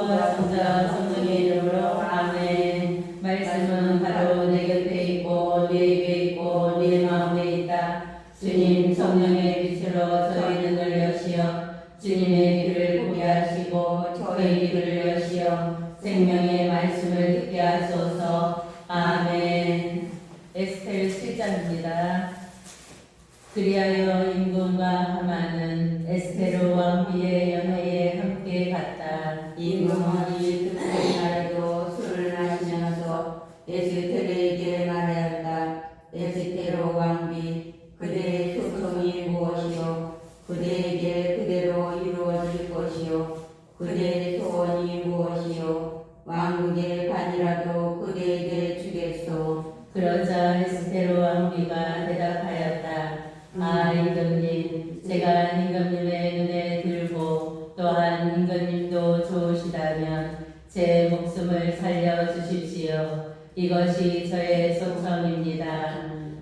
아버지와 성자와 성령의 이름으로 아멘. 말씀은 바로 내 곁에 있고 네 입에 있고 네 마음에 있다. 주님 성령의 빛으로 저희 눈을 여시어 주님의 길을 보게 하시고 저희 귀를 여시어 생명의 말씀을 듣게 하소서. 아멘. 에스텔 7장입니다. 그리하여 임금과 하만은 에스테르 왕비의 연회에 함께 갔다. 임금은 이 특별한 날에도 술을 마시면서 에스테르에게 말하였다. 에스테르 왕비, 그대의 소송이 무엇이요? 그대에게 그대로 이루어질 것이요? 그대의 소원이 무엇이요? 왕국의 반이라도 그대에게 주겠소. 그러자 에스테르 왕비가 대답하였다. 아, 임금님, 제가 임금님의 눈에 들고 또한 임금님도 좋으시다면 제 목숨을 살려주십시오. 이것이 저의 소청입니다.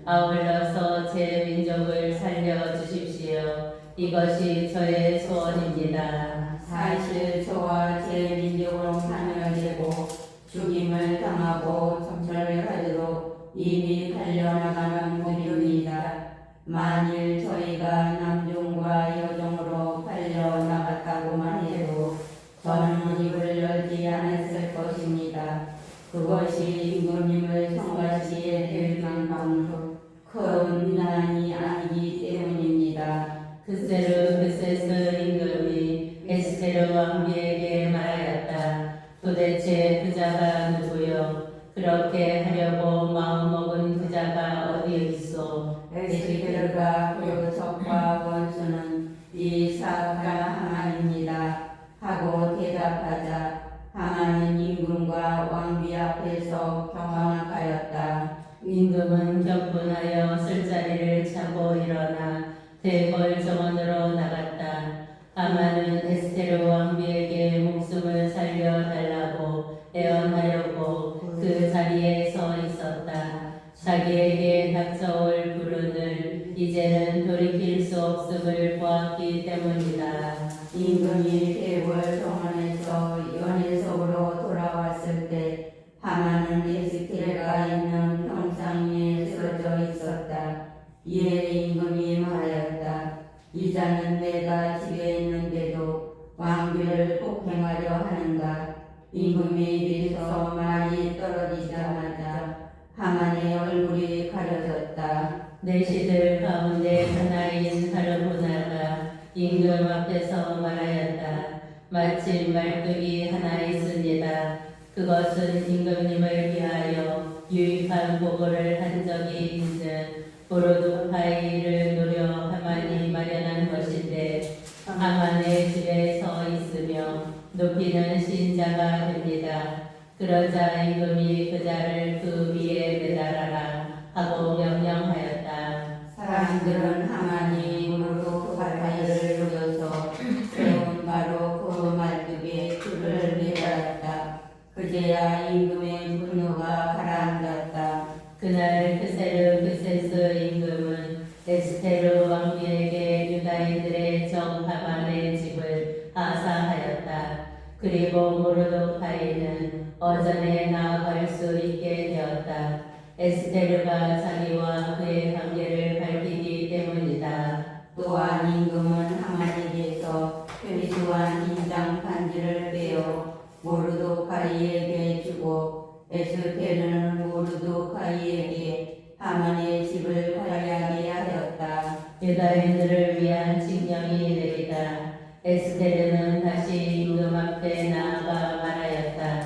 아울러서 제 민족을 살려주십시오. 이것이 저의 소원입니다. 사실 저와 제 민족은 파멸되고 죽임을 당하고 정절하도록 이미 달려나가는 분입니다. 만일 저희가 남종과 여종으로 팔려나갔다고만 해도 저는 입을 열지 않았을 것입니다. 그것이 임금님을 성가시게 될 만큼 큰 비난이 아니기 때문입니다. 그세스 임금이 에스테르 왕비에게 말하였다. 도대체 그자가 누구요? 그렇게 하려고 마음먹은 그자가 어디에 있어? 에스테르가 그 적과 원수는 이 사악한 하만입니다 하고 대답하자 하만은 임금과 왕비 앞에서 경악하였다. 임금은 격분하여 술자리를 차고 일어나 대궐 정원으로 나갔다. 하만은 에스테르 왕비에게 목숨을 살려달라고 애원하려고 그 자리에 서 있었다. 자기에게 닥쳐올 불운을 이제는 돌이킬 수 없음을 보았기 때문이다. 임금이 대궐 정원에서 연회석으로 돌아왔을 때 하만은 에스테르가 있는 평상 위에 쓰러져 있었다. 이에 임금이 말하였다. 이자는 내가 집에 있는데도 왕비를 폭행하려 하는가? 임금의 입에서 말이 떨어지자마자 하만의 얼굴이 가려졌다. 내시들 가운데 하나인 하르보나가 임금 앞에서 말하였다. 마침 말뚝이 하나 있습니다. 그것은 임금님을 위하여 유익한 보고를 한 적이 있는 보르도파이를 노려 하만이 마련한 것인데 하만의 집에 서 있으며 높이는 신자가 됩니다. 그러자 임금이 그자를 그 위에 매달아라 하고 명령하였다. 사람들은 하만이 보르도파이를 노려서 세운 바로 그 말뚝에 줄을 매달았다. 그제야 임금의 분노가 가라앉았다. 그날 그세스 임금은 에스테르 왕비에게 유다인들의 정 하만의 집을 하사하였다. 그리고 모르도카이는 어전에 나아갈 수 있게 되었다. 에스테르가 자기와 그의 관계를 밝히기 때문이다. 또한 임금은 하만에게서 표시한 인장 반지를 빼어 모르도카이에게 주고 에스테르는 모르도카이에게 하만의 집을 관리하게 하였다. 유다인들을 위한 칙령이 내리다. 에스테르는 다시 임금 앞에 나아가 말하였다.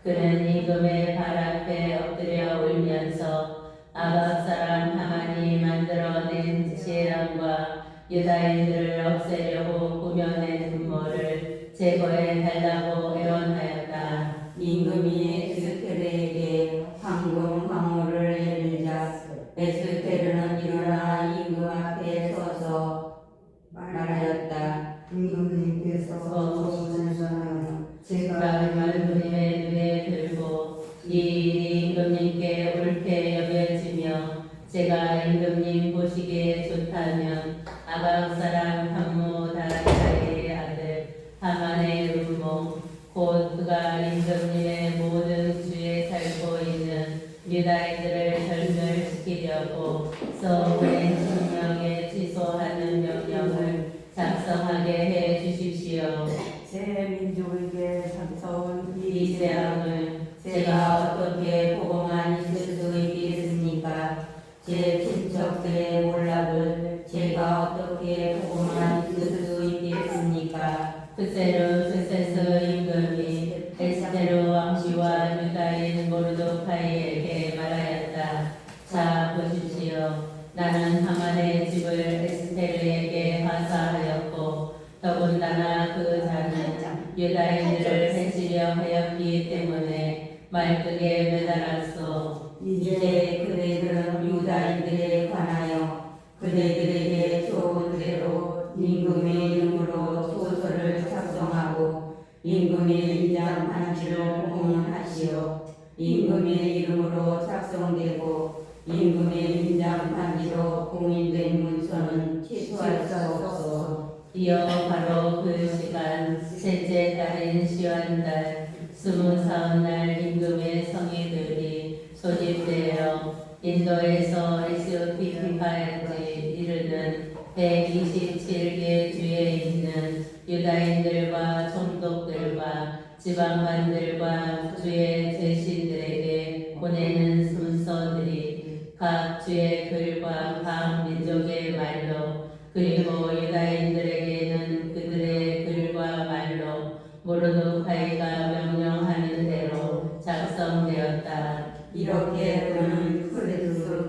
그는 임금의 발 앞에 엎드려 울면서 아각 사람 하만이 만들어낸 지혜람과 유다인들을 없애려고 꾸며낸 음모를 제거해 달라고 애원하였다. 임금이 에스테르에게 황금 황후를 내리자 에스테르는 일어나 임금 앞에 서서 말하였다. 임금님께서 소원하시나요? 제가 말씀님의 눈에 들고 이 일이 임금님께 옳게 여겨지며 제가 임금님 보시기에 좋다면 아각 사람 함무 다라이의 아들 하만의 음모 곧 곧 그가 임금님의 모든 주에 살고 있는 유다인들을 절멸시키려고 써보낸 성령에 취소하는 명령을 작성하게 해 주십시오. 제 민족에게 상서온 이 재앙을 제가 어떻게 보고만 있을 수 있겠습니까? 제 친척들의 몰락을 제가 어떻게 보고만 있을 수 있겠습니까? 그세스 임금이 에스테르 왕비와 유다인 모르도카이에게 말하였다. 자 보십시오. 나는 하만의 집을 에스테르에게 하사하였고 더군다나 그 자는 유다인들을 해치려 하였기 때문에 말뚝에 매달았소. 이제 그대들은 유다인들에 관하여 그대들에게 좋은 대로 임금의 이름으로 소설을 작성하고 임금의 인장 반지를 공헌하시오. 임금의 이름으로 작성되고 임금의 인장 반지로 공인된 문서는 취소할 수 없어. 이어 바로 그 시간 셋째 달인 시완달 24날 임금의 성의들이 소집되어 인도에서 에스오피피까지 이르는 127개 주에 있는 유다인들과 총독들과 지방관들과 주의 제신들에게 보내는 순서들이 각 주의 글과 각 민족의 말로 그리고 유다인들에게는 그들의 글과 말로 모르도카이가 명령하는 대로 작성되었다. 이렇게 그는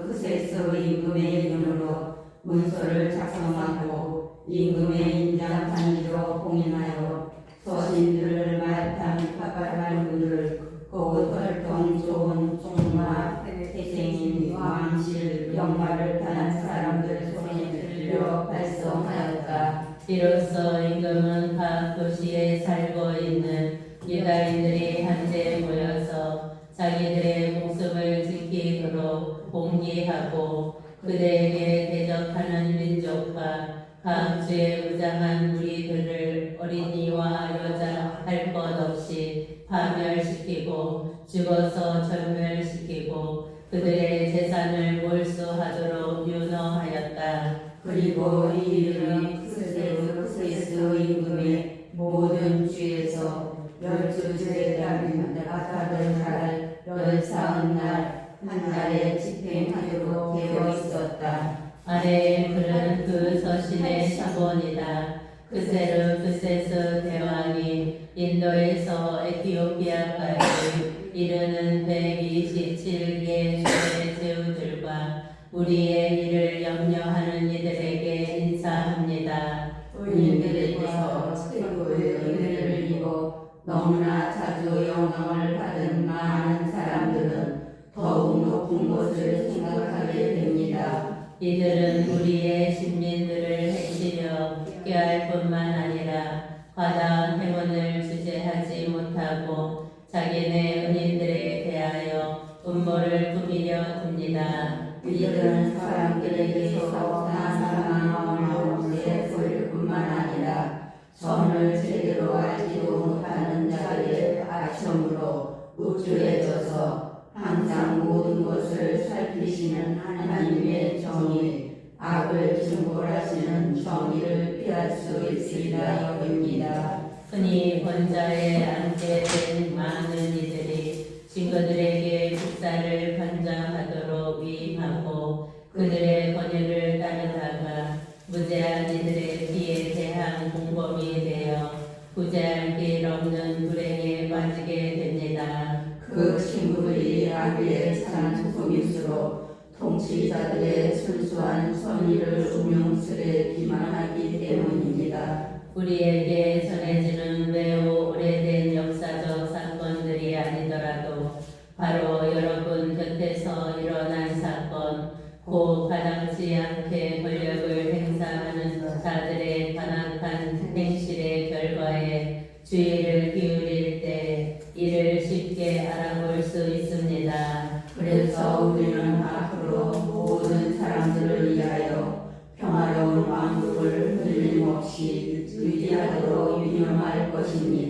크세스 임금의 이름으로 문서를 작성하고 임금의 인장 반지로 공인하여 서신들을 말탄 파파한 분들 곧 혈통 좋은 종마 태생인 왕실 영마를 탄 사람들 손에 들려 발송하였다. 이로써 임금은 각 도시에 살고 있는 유다인들이 한데 모여서 자기들의 목숨을 지키도록 봉기하고 그들에게 대적하는 민족과 각 주의 무장한 무리들을 어린이와 여자 할 것 없이 파멸시키고 죽어서 전멸시키고 그들의 재산을 몰수하도록 윤허하였다. 그리고 이 일은 크세스 임금의 모든 주에서 12주에 따른 아타들 날 14날 한 달에 집행하도록 되어 있었다. 아래의 글은 그 서신의 사본이다. 크세스 대왕이 인도에서 에티오피아까지 이르는 127개 주의 제후들과 우리의 일을 염려하는 이들에게 인사합니다. 의인들에게서 최고의 은혜를 입어 너무나 자주 영광을 받은 많은 사람들은 더욱 높은 곳을 생각하게 됩니다. 이들은 우리의 신민들을 해치려 꾀할 뿐만 아니라 과다한 행운을 주제하지 못하고 자기네 은인들에 대하여 음모를 꾸미려 듭니다. 이들은 사람들에게서 나사망 마음을 보일 뿐만 아니라 선을 제대로 알지도 못하는 자들의 아첨으로 우쭐해져서 항상 모든 것을 살피시는 하나님의 정의, 악을 증벌하시는 정의를 피할 수 있으리라 여깁니다. 흔히 권자에 앉게 된 많은 이들이 친구들에게 국사를 관장하도록 위임하고 그들의 권유를 따르다가 무죄한 이들의 피에 대한 공범이 되어 구제할 길 없는 불행에 빠지게 됩니다. 그 친구들이 악에 찬 소금일수록 통치자들의 순수한 선의를 음용스레 비만하기 때문입니다. 우리에게 전해지는 매우 오래된 역사적 사건들이 아니더라도 바로 여러분 곁에서 일어난 사건, 고 가당치 않게 권력을 행사하는 자들의 반악한 행실의 결과에 주의를 기울일 때 이를 쉽게 알아볼 수 있습니다. 그래서 우리는 앞으로 모든 사람들을 위하여 평화로운 왕국을 흘림없이 유지하도록 유념할 것입니다.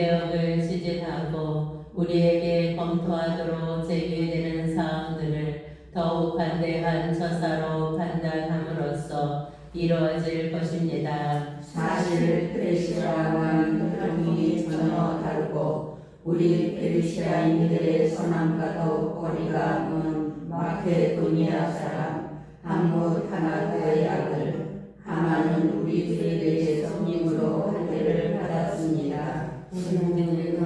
개혁을 지지하고 우리에게 검토하도록 제기되는 사항들을 더욱 관대한 처사로 판단함으로써 이루어질 것입니다. 사실 페르시아와는 혈통이 전혀 다르고 우리 페르시아인들의 선함과도 거리가 먼 마케도니아 사람 함뭇 하나드의 아들 하만은 우리들에게 손님으로 할례를 받았습니다.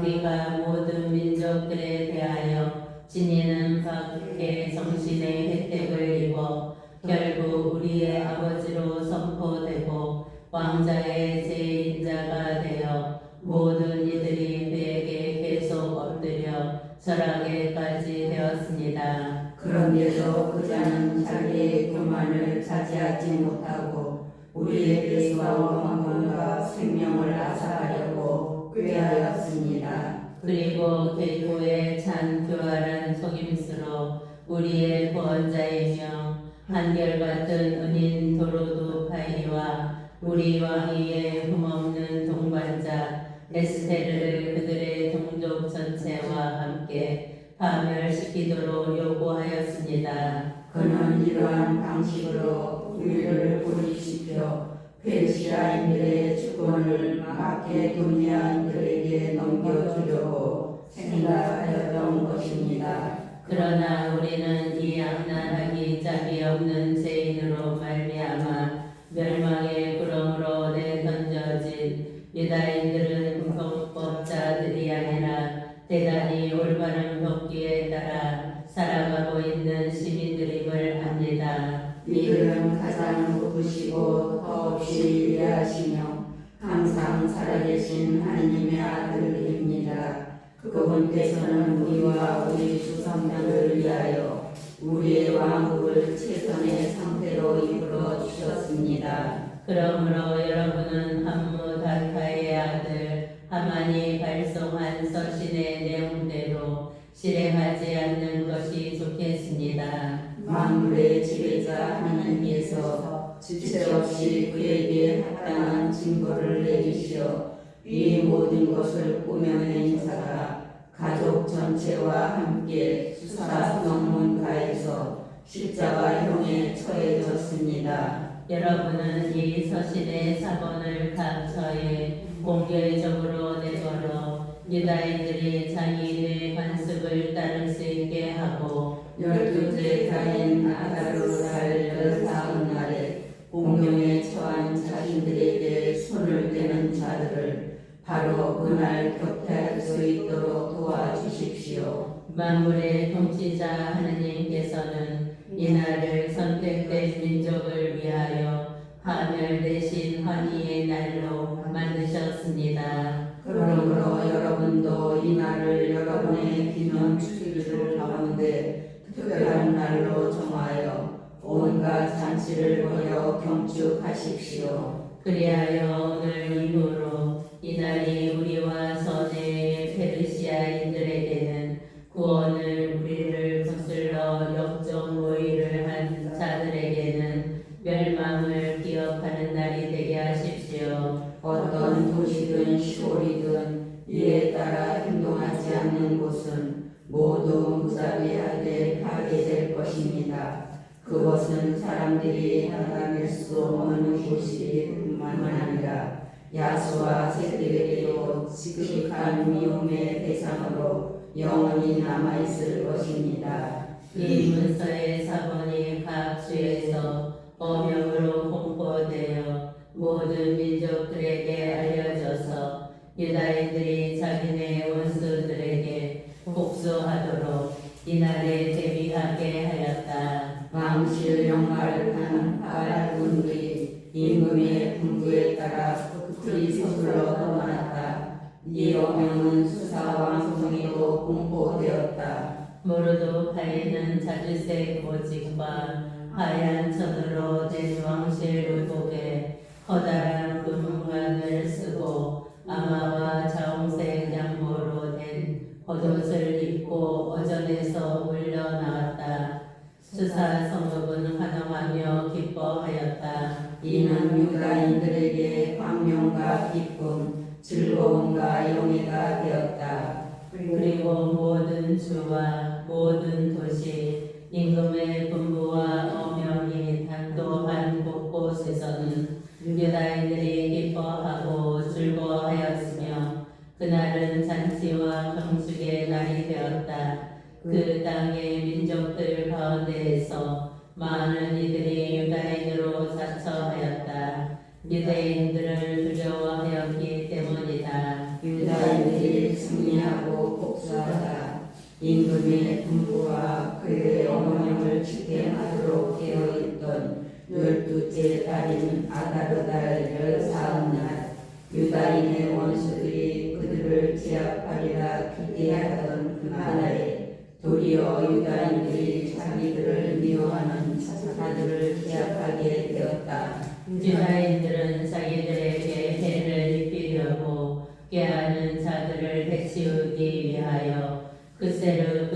우리가 모든 민족들에 대하여 지니는 밖의 정신의 혜택을 입어 결국 우리의 아버지로 선포되고 왕자의 제1자가 되어 모든 이들이 그에게 계속 엎드려 절하게까지 되었습니다. 그런데도 그자는 자기의 교만을 자제하지 못하고 우리에게서 왕권과 생명을 앗아가려고 꾀하였습니다. 그리고 결국에 찬 교활한 속임수로 우리의 구원자이며 한결같은 은인 도로도파이와 우리 왕위의 흠없는 동반자 에스테르를 그들의 동족 전체와 함께 파멸시키도록 요구하였습니다. 그는 이러한 방식으로 우리를 고립시켜 페르시아인들의 주권을 마케도니아인들에게 넘겨주려고 생각하였던 것입니다. 그러나 우리는 이 악랄하기 짝이 없는 죄인으로 말미암아 멸망의 구렁으로 내던져진 유다인들은 불법자들이 아니라 대단히 올바른 법기에 따라 살아가고 있는 시민들임을 압니다. 이들은 가장 높으시고 더없이 위하시며 항상 살아계신 하느님의 아들들입니다. 그분께서는 우리와 우리 조상들을 위하여 우리의 왕국을 최선의 상태로 이끌어 주셨습니다. 그러므로 여러분은 함무다타의 아들 하만이 발송한 서신의 내용대로 실행하지 않는 것이 좋겠습니다. 만물의 지배자 하나님께서 지체 없이 그에게 합당한 징벌을 내리시어 이 모든 것을 꾸며낸 자가 가족 전체와 함께 수사성문가에서 십자가형에 처해졌습니다. 여러분은 이 서신의 사본을 각처에 공개적으로 내걸어 유다인들이 장인의 관습을 따를 수 있게 하고 12째 달인 아다르달 14날 공경에 처한 자신들에게 손을 대는 자들을 바로 그날 격퇴할 수 있도록 도와주십시오. 만물의 통치자 하느님께서는 이날을 선택된 민족을 위하여 파멸 대신 환희의 날로 만드셨습니다. 그러므로 여러분도 이 날을 여러분의 기념 축일들 가운데 특별한 날로 정하여 온갖 잔치를 벌여 경축하십시오. 그리하여 오늘 이후로 이 날이 우리와 선의 페르시아인들에게는 구원을 우리를 거슬러 역적 모의를 한 자들에게는 멸망을 기억하는 날이 되게 하십시오. 어떤 도시든 시골이든 이에 따라 행동하지 않는 곳은 모두 무자비하게 파괴될 것입니다. 그것은 사람들이 나다닐 수 없는 곳이 뿐만 아니라 야수와 새들에게도 지극한 미움의 대상으로 영원히 남아있을 것입니다. 이 문서의 사본이 각 주에서 어명으로 공포되어 모든 민족들에게 알려져서 유다인들이 자기네 원수들에게 복수하도록 이날에 대비하게 하였다. 왕실 영화를 한 군들이 임금의 분부에 따라 그들이 서둘러 떠나갔다. 이 어명은 수사왕성에도 공포되었다. 모르도카이는 자주색 모직과 하얀 천으로 된 왕실 의복에 커다란 금관을 쓰고 아마와 자홍색 양모로 된 겉옷을 입고 어전에서 물러나왔다. 수사 성읍은 환영하며 기뻐하였다. 이는 유다인들에게 광명과 기쁨, 즐거움과 영예가 되었다. 그리고 모든 주와 모든 도시 임금의 분부와 어명이 당도한 곳곳에서는 유다인들이 기뻐하고 즐거워하였으며 그날은 잔치와 경축의 날이 되었다. 그 땅의 민족들 가운데에서 많은 이들이 유다인으로 자처하였다. 유대인들을 두려워하였기 때문이다. 유다인들이 승리하고 복수하다. 임금의 분부와 그의 어명을 지게 하도록 되어 있던 12째 달인 아다르달 14날 유다인의 원수들이 그들을 제압하리라 기대하던 그날에 도리어 유다인들이 자기들을 미워하는 자들을 제압하게 되었다. 유다인들은 자기들에게 해를 입히려고 꾀하는 자들을 해치우기 위하여 그세르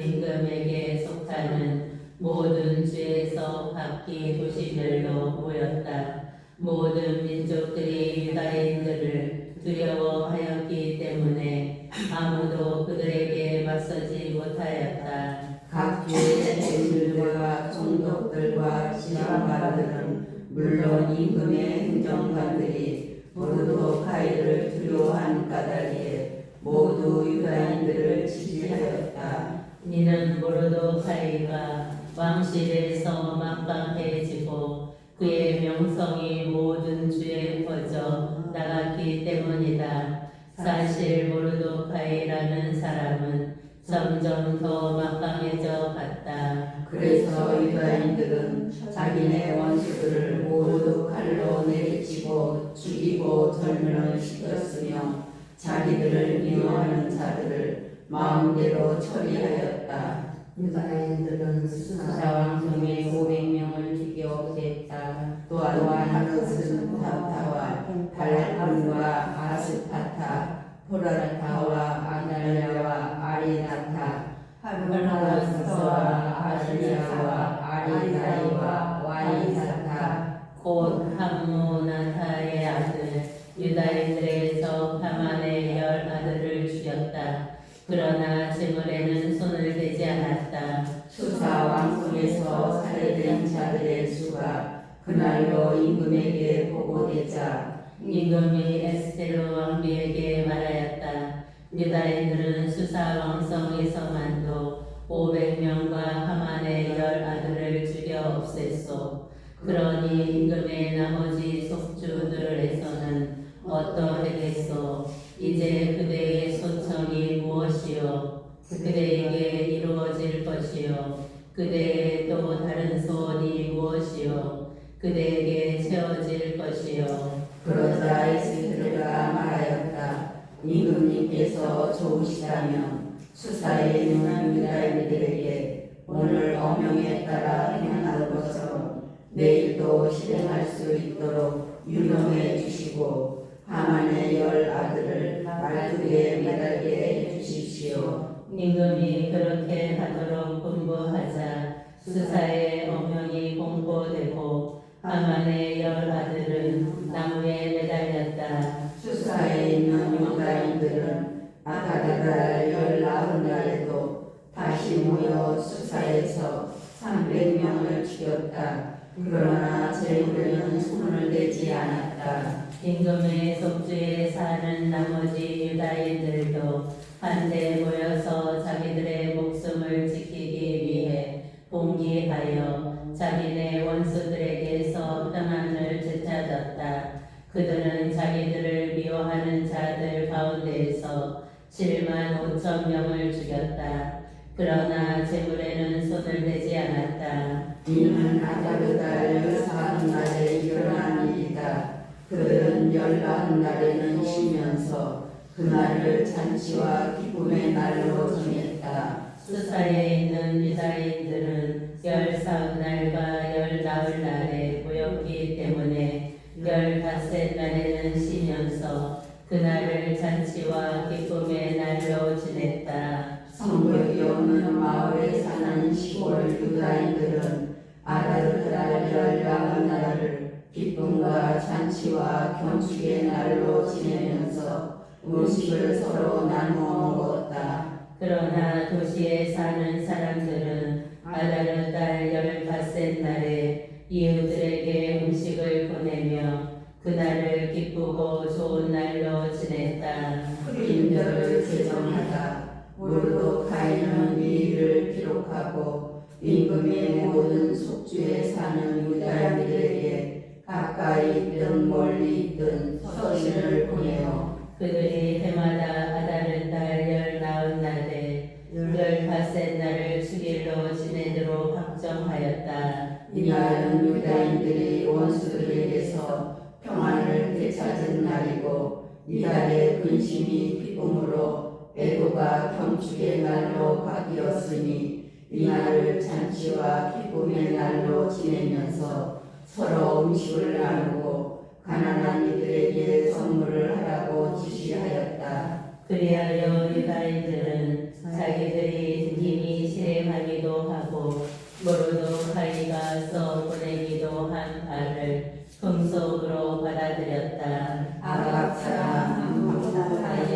임금에게 속하는 모든 주에서 각기 도시별로 모였다. 모든 민족들이 유다인들을 두려워하였기 때문에 아무도 그들에게 맞서지 못하였다. 각 주의 대신들과 총독들과 지방관들은 물론 임금의 행정관들이 모르도카이를 두려워한 까닭에 모두 유다인들을 지지하였다. 이는 모르도카이가 왕실에서 막강해지고 그의 명성이 모든 주에 퍼져 나갔기 때문이다. 사실 모르도카이라는 사람은 점점 더 막강해져 갔다. 그래서 유다인들은 자기네 원수들을 모두 칼로 내리치고 죽이고 절멸시켰으며 자기들을 미워하는 자들을 마음대로 처리하였다. 유다인들은 수사왕성의 500명을 죽여 없앴다. 또한 하크스 타타와 발라군과 아스파타, 포라타와 아날랴와 아리나타, 하르나스와 아리아와 아리다이와 와이사타 곧 함무나타의 아들 유다인들에게서 하만의 10아들을 죽였다. 그러나 제물에는 손을 대지 않았다. 수사왕성에서 살해된 자들의 수가 그날로 임금에게 보고되자 임금이 에스테르 왕비에게 말하였다. 유다인들은 수사왕성에서만도 500명과 하만의 10아들을 죽여 없앴소. 그러니 임금의 나머지 속주들에서는 어떠하겠소? 이제 그대의 소청이 무엇이요? 그대에게 이루어질 것이요? 그대의 또 다른 소원이 무엇이요? 그대에게 채워질 것이요? 그러자 에스드르가 말하였다. 임금님께서 좋으시다면 수사에 있는 유다인들에게 오늘 어명에 따라 행할 것처럼 내일도 실행할 수 있도록 유명해 주시고 하만의 10아들을 말뚝에 매달게 해 주십시오. 임금이 그렇게 하도록 분부하자 수사의 어명이 공고되고 하만의 10아들은 나무에 매달렸다. 수사에 있는 유다인들은 아다르달 19날에도 다시 모여 수사에서 300명을 죽였다. 그러나 제물에는 손을 대지 않았다. 임금의 속주에 사는 나머지 유다인들도 한데 모여서 자기들의 목숨을 지키기 위해 봉기하여 자기네 원수들에게서 평안을 되찾았다. 그들은 자기들을 미워하는 자들 가운데에서 75,000명을 죽였다. 그러나 제물에는 손을 대지 않았다. 이는 아다르달 14날에 일어난 일이다. 그들은 19날에는 쉬면서 그날을 잔치와 기쁨의 날로 정했다. 수사에 있는 유다인들은 14날과 19날에 모였기 때문에 15날에는 쉬면서 그날을 잔치와 기쁨의 날로 지냈다. 성벽이 없는 마을에 사는 시골 유다인들은 아다르달 19날을 기쁨과 잔치와 경축의 날로 지내면서 음식을 서로 나누어 먹었다. 그러나 도시에 사는 사람들은 아다르 달 15날에 이웃들에게 음식을 보내며 그날을 기쁘고 좋은 날로 지냈다. 프림절을 제정하다. 모르도카이는 이 일을 기록하고 임금의 모든 속주에 사는 유다인들에게 가까이 있든 멀리 있든 서신을 보내어 그들이 해마다 아다르 달 19날에 15날을 주일로 지내도록 확정하였다. 이날은 유다인들이 원수들에게서 평안을 되찾은 날이고 이달의 근심이 기쁨으로 애도가 경축의 날로 바뀌었으니 이날을 잔치와 기쁨의 날로 지내면서 서로 음식을 나누고 가난한 이들에게 선물을 하라고 지시하였다. 그리하여 유다인들은 자기들이 힘이 실행하기도 하고 모르도카이가 써 보내기도 한 바를 풍속으로 받아들였다. 아각 사람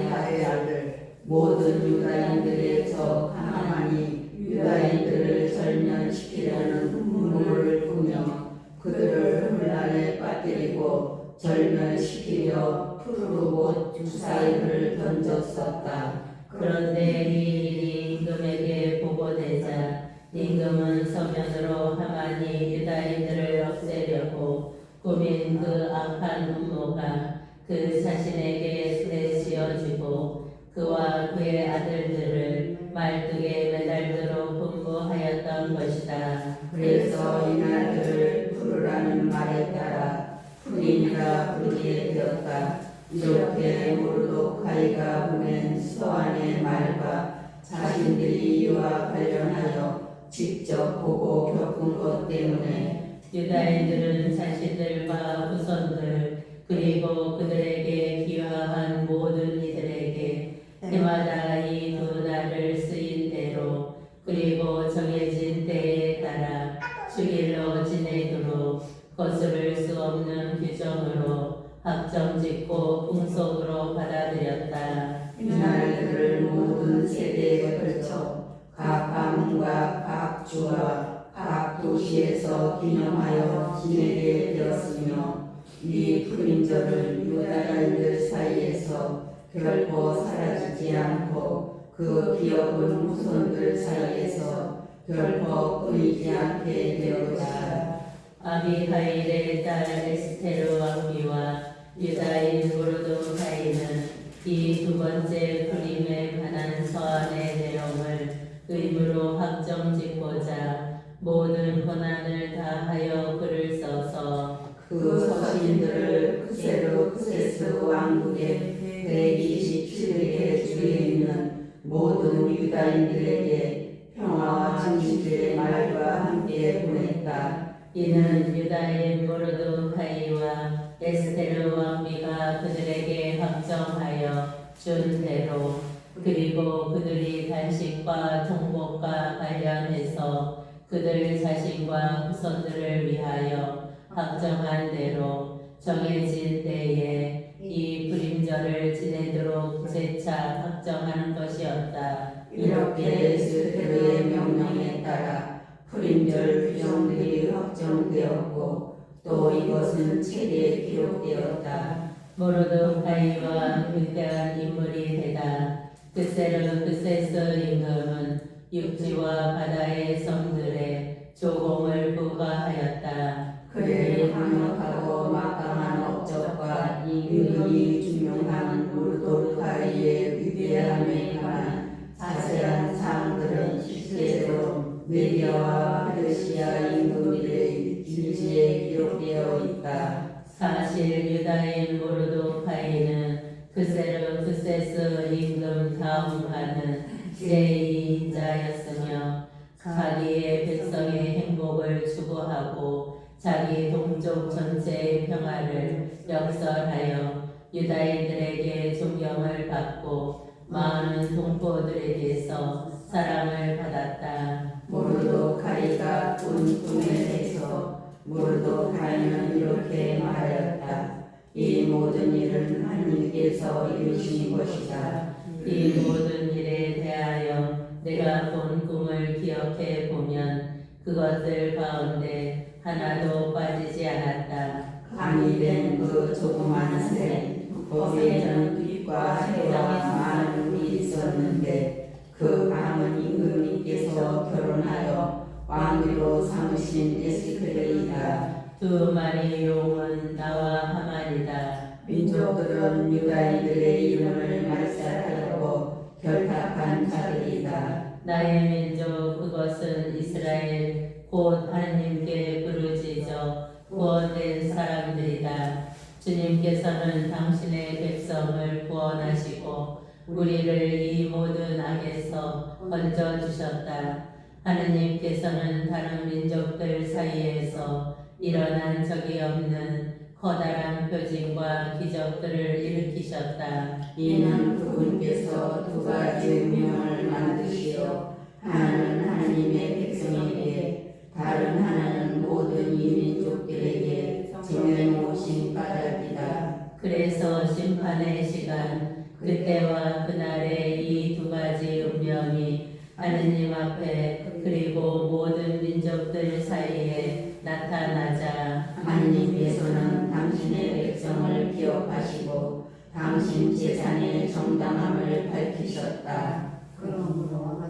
하이의 아들 모든 유다인들의 적 하나만이 유다인들을 절면시키려는 음모를 꾸며 그들을 혼란에 빠뜨리고 절면시키려 푸르고 주사위를 던졌었다. 그런데 이 일이 임금에게 보고되자 임금은 서면으로 하만이 유다인들을 없애려고 꾸민 그 악한 음모가 그 자신에게 내씌워지고 그와 그의 아들들을 말뚝에 매달도록 분부하였던 것이다. 그래서 이날들을 푸르라는 말에 따라 푸림이라 부르게 되었다. 이렇게 모르도카이가 보낸 서한의 말과 자신들이 이와 관련하여 직접 보고 겪은 것 때문에 유다인들은 자신들과 후손들 그리고 그들에게 기여한 모든 이들에게 해마다 이 두 날을 쓰인 대로 그리고 정해진 때에 따라 주일로 지내도록 거스를 수 없는 규정으로 확정짓고 풍속으로 받아들였다. 이날들을 모든 세대에 걸쳐 각 가문과 각 주와 각 도시에서 기념하여 지내게 되었으며 이 푸림절은 유다인들 사이에서 결코 사라지지 않고 그 기업은 후손들 사이에서 결코 끊이지 않게 될 것이다. 아비하일의 딸 에스테르 왕비와 유다인 모르도카이는 이 두 번째 푸림에 관한 서한의 내용을 의무로 확정짓고자 모든 권한을 다하여 글을 써서 그 서신들을 크세르크세스 왕국의 127개 주에 있는 모든 유다인들에게 평화와 진실의 말과 함께 보냈다. 이는 유다인 모르도카이와 에스테르 왕비가 그들에게 확정하여 준 대로 그리고 그들이 단식과 통곡과 관련해서 그들 자신과 후손들을 위하여 확정한 대로 정해진 때에 이 푸림절을 지내도록 재차 확정한 것이었다. 이렇게 에스테르의 명령에 따라 푸림절 규정들이 확정되었고 또 이것은 책에 기록되었다. 모르도카이와 위대한 인물이 되다. 그세르크세스 임금은 육지와 바다의 성들에 조공을 부과하였다. 그의 강력하고 막강한 업적과 임금이 중용한 모르도카이의 위대함에 관한 자세한 사항들은 실제로 메디아와 페르시아 임금들의 일지에 기록되어 있다. 사실 유다인 모르도카이는 그세르크세스 임금 다음가는 제2인자였으며 자기의 백성의 행복을 추구하고 자기 동족 전체의 평화를 역설하여 유다인들에게 존경을 받고 많은 동포들에게서 사랑을 받았다. 모르도카이가 꾼 꿈에 대해서 모르도카이는 이렇게 말하였다. 이 모든 일은 하나님께서 이루신 것이다. 이 모든 일에 대하여 내가 본 꿈을 기억해 보면 그것들 가운데 하나도 빠지지 않았다. 밤이 된 그 조그만 새, 거기에는 빛과 해와 많은 빛이 있었는데 그 밤은 임금님께서 결혼하여 왕비로 삼으신 에스크레이다. 두 마리 용은 나와 하만이다. 민족들은 유다인들의 이름을 말살하려고 결탁한 자들이다. 나의 민족 그것은 이스라엘 곧 하나님께 부르짖어 구원된 사람들이다. 주님께서는 당신의 백성을 구원하시고 우리를 이 모든 악에서 건져주셨다. 하느님께서는 다른 민족들 사이에서 일어난 적이 없는 커다란 표징과 기적들을 일으키셨다. 이는 그분께서 두 가지 운명을 만드시어 하나는 하나님의 백성에게 다른 하나는 모든 이민족들에게 정해놓으신 까닭이다. 그래서 심판의 시간 그때와 그날에 이 두 가지 운명이 하느님 앞에 그리고 모든 민족들 사이에 나타나자 하나님께서는 당신의 백성을 기억하시고 당신 재산의 정당함을 밝히셨다. 그러므로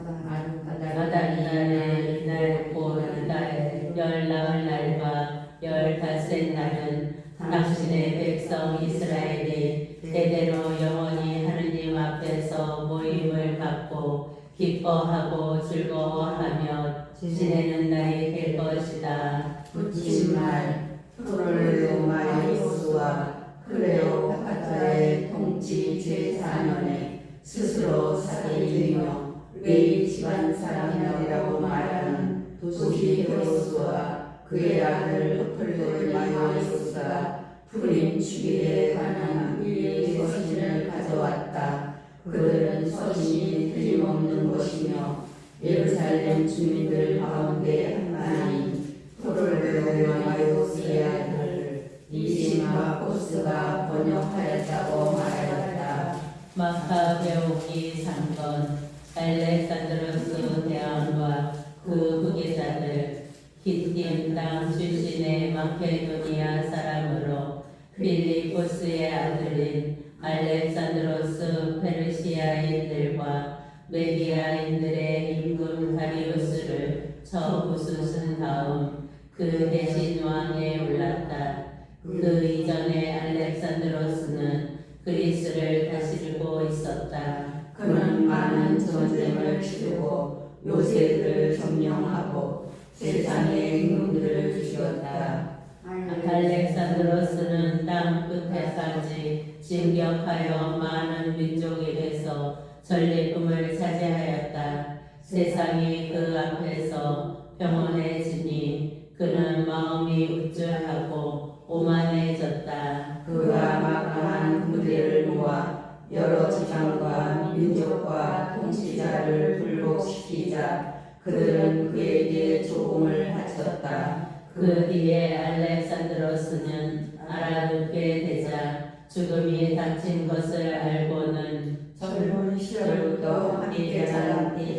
아달날의 날 곧 이달 열나흘 날과 열닷새 날은 당신의 백성 이스라엘이 대대로 영원히 하느님 앞에서 모임을 갖고 기뻐하고 즐거워하며 지내는 날이 될 것이다. 붙임날 프롤레오 마이오스와 클레오 파트라의 통치 제4년에 스스로 사대이며 레위 집안 사람이라고 말하는 도시 헤로스와 그의 아들 프톨레마이오스가 푸림 축일에 관한 위의 서신을 가져왔다. 그들은 서신이 틀림없는 것이며 예루살렘 주민들 가운데 하나니 프톨레마이오스의 아들 리시마코스가 번역하였다고 말하였다. 마카베오기 상건 알렉산드로스 대왕과 그 후계자들 히팀 땅 출신의 마케도니아 사람으로 필리포스의 아들인 알렉산드로스 페르시아인들과 메디아인들의 임금 다리우스를 쳐 부수신 다음 그 대신 왕에 올랐다. 그 이전에 알렉산드로스는 그리스를 다스리고 있었다. 그는 많은 전쟁을 치르고 요새들을 점령하고 세상의 임금들을 죽였다. 알렉산드로스는 땅 끝에까지 진격하여 많은 민족에게서 전리품을 차지하였다. 세상이 그 앞에서 평온해지니 그는 마음이 우쭐하고 오만해졌다. 그가 막강한 부대를 모아 여러 지방과 민족과 통치자를 불복시키자 그들은 그에게 조공을 바쳤다. 그 뒤에 알렉산드로스는 알아듣게 되자 죽음이 닥친 것을 알고는 젊은 시절부터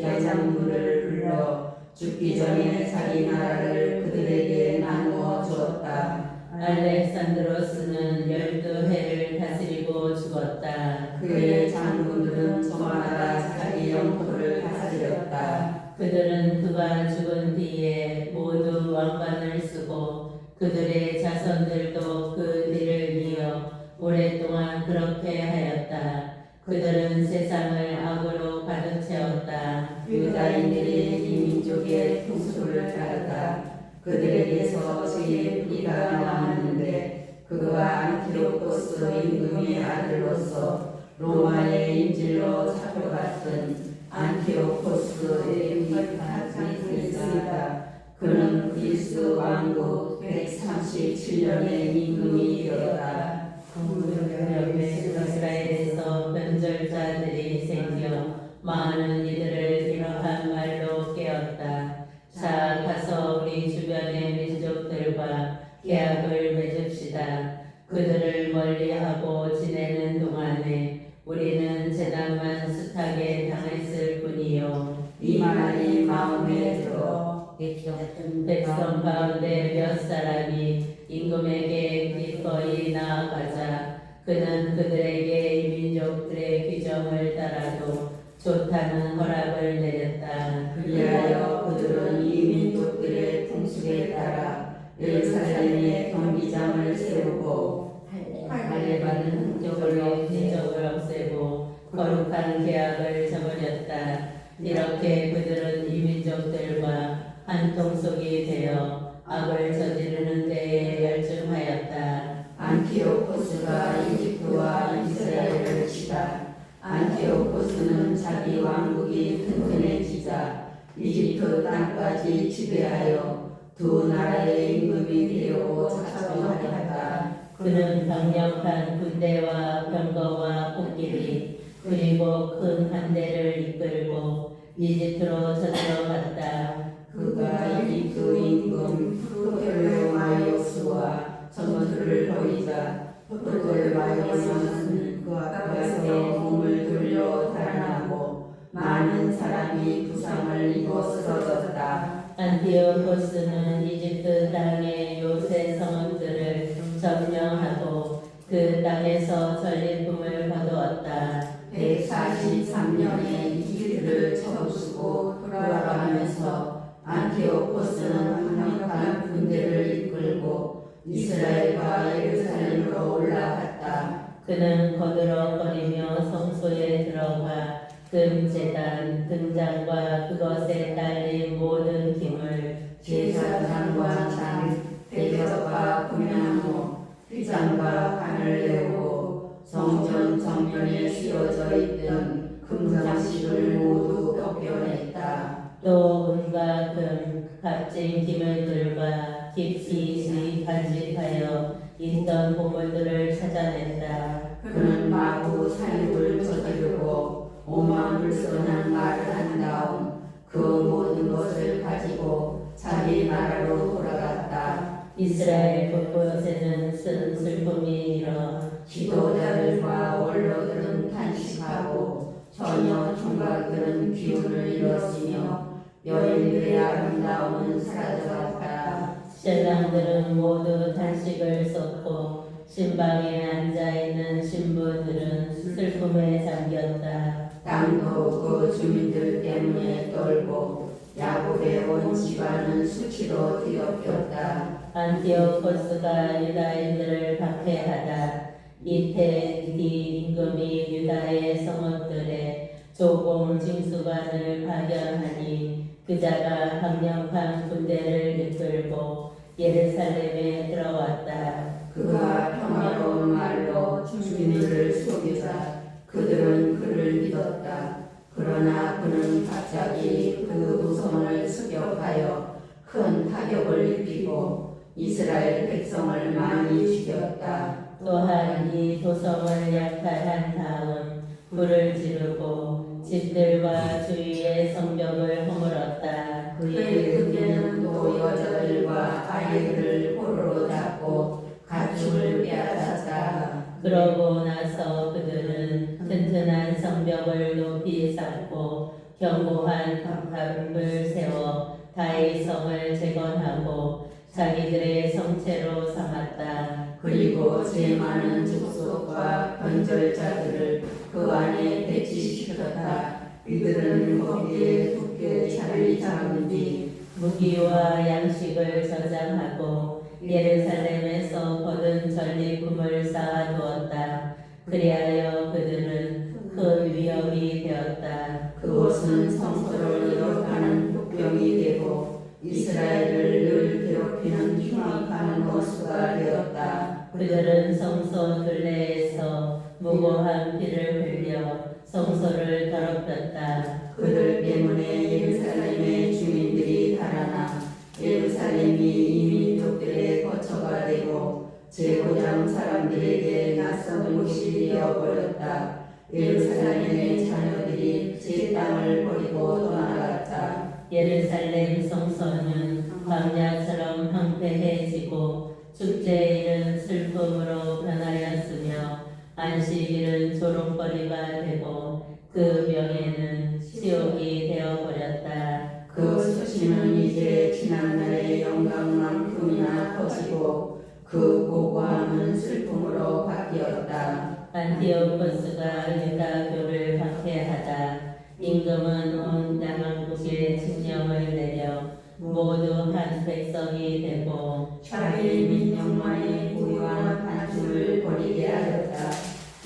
대장부를 불러 죽기 전에 자기 나라를 그들에게 나누어 주었다. 알렉산드로스는 12해를 다스리고 죽었다. 그의 장군들은 저마다 자기 영토를 다스렸다. 그들은 그가 죽은 뒤에 모두 왕관을 쓰고 그들의 자손들도 그 뒤를 이어 오랫동안 그렇게 하였다. 그들은 세상을 악으로 가득 채웠다. 유다인들이 이 민족의 풍수를 따르다. 그들에게서 죄의 뿌리가 나왔는데 그가 안티오코스 임금의 아들로서 로마의 인질로 잡혀갔던 안티오코스의 비파트리스이다. 그는 그리스 왕국 137년의 임금이 되었다. 이스라엘에서 변절자들이 생겨 많은 이들을 이러한 말로 깨웠다. 자 가서 우리 주변의 민족들과 그는 그들에게 이민족들의 규정을 따라도 좋다는 허락을 내렸다. 그리하여 그들은 이 민족들의 풍습에 따라 예루살렘에 경비장을 세우고 할례받은 흔적을 없애고 거룩한 계약을 저버렸다. 이렇게 그들은 이민족들과 한 통속이 되어 악을 저지르는 데에 열중하였다. 안티오코스가 이집트와 이스라엘을 치다. 안티오코스는 자기 왕국이 튼튼해지자 이집트 땅까지 지배하여 두 나라의 임금이 되려고 작정하였다. 그는 강력한 군대와 병거와 코끼리 그리고 큰 한대를 이끌고 이집트로 저들어갔다. 그가 이집트 임금 프토레마이오스와 전투를 벌이자 프토레마이오스는 그 앞에서 몸을 돌려 달아나고 많은 사람이 부상을 입어 쓰러졌다. 안티오코스는 이집트 땅의 요새 성읍들을 점령하고 그 땅에서 전리품을 거두었다. 143년에 이집트를 쳐부수고 돌아가면서 안티오코스는 강력한 군대를 이끌고 이스라엘과 예루살렘으로 올라갔다. 그는 거들어거리며 성소에 들어가 금제단, 등잔과 그것에 딸린 모든 기물, 제사장과 장, 대접과 금양모, 휘장과 관을 내고 성전 정면에 씌워져 있던 금장식을 모두 벗겨냈다. 또 은과 금, 값진 기물들과 깊이 간직하여 있던 보물들을 찾아낸다. 그는 마구 사육을 저지르고 오만불선한 말을 한 다음 그 모든 것을 가지고 자기 나라로 돌아갔다. 이스라엘 곳곳에는 쓴 슬픔이 일어 지도자들과 원로들은 탄식하고 처녀 총각들은 기운을 잃었으며 여인들의 아름다움은 사라져갔다. 신랑들은 모두 탄식을 쏟고 신방에 앉아있는 신부들은 슬픔에 잠겼다. 땅도 그 주민들 때문에 떨고 야곱의 온 집안은 수치로 뒤덮였다. 안티오코스가 유다인들을 박해하다. 이때 임금이 유다의 성읍들에 조공 징수관을 파견하니 그자가 강력한 군대를 이끌고 예루살렘에 들어왔다. 그가 평화로운 말로 주민들을 속이자 그들은 그를 믿었다. 그러나 그는 갑자기 그 도성을 습격하여 큰 타격을 입히고 이스라엘 백성을 많이 죽였다. 또한 이 도성을 약탈한 다음 불을 지르고 집들과 주위의 성벽을 허물었다. 그의 군대는 또 여자들과 아이들을 포로로 잡고 가축을 빼앗았다. 그러고 나서 그들은 튼튼한 성벽을 높이 쌓고 견고한 방탑을 세워 다윗성을 재건하고 자기들의 성체로 삼았다. 그리고 제 많은 족속과 변절자들을 그 안에 배치시켰다. 이들은 거기에 굳게 자리 잡은 뒤 무기와 양식을 저장하고 예루살렘에서 거둔 전리품을 쌓아두었다. 그리하여 그들은 큰 위협이 되었다. 그곳은 성소를 이룩하는 복병이 되고 이스라엘을 늘 괴롭히는 흉악한 원수가 되었다. 그들은 성소 둘레에서 무고한 피를 흘려 성소를 더럽혔다. 그들 때문에 예루살렘의 주민들이 달아나 예루살렘이 이민족들의 거처가 되고 제고장 사람들에게 낯선 곳이 되어버렸다. 예루살렘의 자녀들이 제 땅을 버리고 떠나갔다. 예루살렘 성소는 광야처럼 황폐해지고 축제일은 슬픔으로 변하였으며 안식일은 조롱거리가 되고 그 명예는 치욕이 되어버렸다. 그 수치는 이제 지난날의 영광만큼이나 커지고 그 고고함은 슬픔으로 바뀌었다. 안티오코스가 유다교를 박해하자 임금은 온 남왕국에 칙령을 내려 모두 한 백성이 되고 자기 민족만이 고유한 단춤을 버리게 하였다.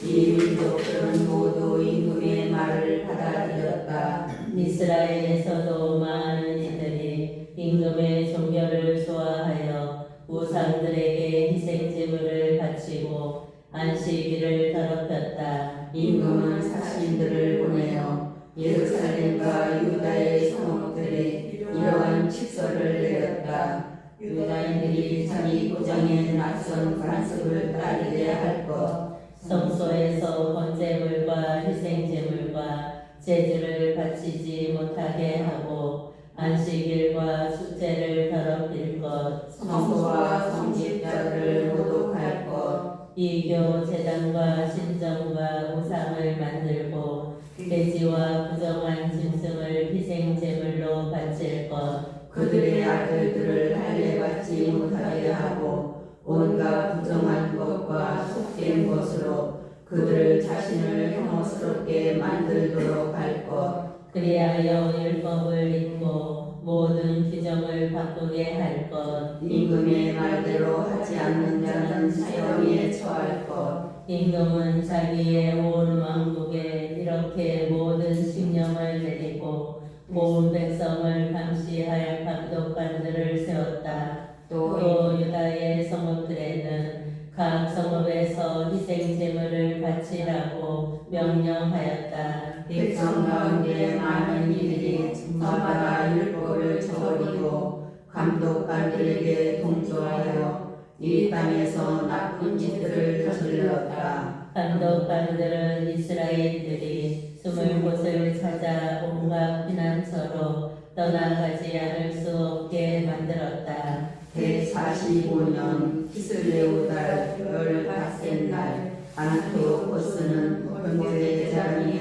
이 민족들은 모두 임금의 말을 받아들였다. 이스라엘에서도 많은 이들이 임금의 종교를 좋아하여 우상들에게 희생제물을 바치고 안식일을 더럽혔다. 임금은 사신들을 보내어 예루살렘과 유다의 성읍들에 이러한 칙서를 내렸다. 유다인들이 자기 고장에 낯선 관습을 따르게 할 것, 성소에서 번제물과 희생제물과 제주를 바치지 못하게 하고 안식일과 축제를 더럽힐 것, 성소와 성직자들을 모독할 것, 이교 제단과 신정과 우상을 만들고 돼지와 부정한 짐승을 희생제물로 바칠 것, 그들의 아들들을 할례받지 못하게 하고 온갖 부정한 것과 속된 것으로 그들을 자신을 혐오스럽게 만들도록 할 것, 그리하여 율법을 잊고 모든 규정을 바꾸게 할 것, 임금의 말대로 하지 않는 자는 사형에 처할 것, 임금은 자기의 온 왕국에 이렇게 모든 칙령을 내리고 온 백성을 감시할 감독관들을 세웠다. 또 유다의 성읍들에는 각 성읍에서 희생제물을 바치라고 명령하였다. 백성 가운데 많은 이들이 저마다 율법을 저버리고 감독관들에게 동조하여 이 땅에서 나쁜 짓들을 저질렀다. 감독관들은 이스라엘들이 숨을 곳을 찾아 온갖 피난처로 떠나가지 않을 수 없게 만들었다. 제45년 키슬레오 달 18째 날 안티오코스는 번제 제사장의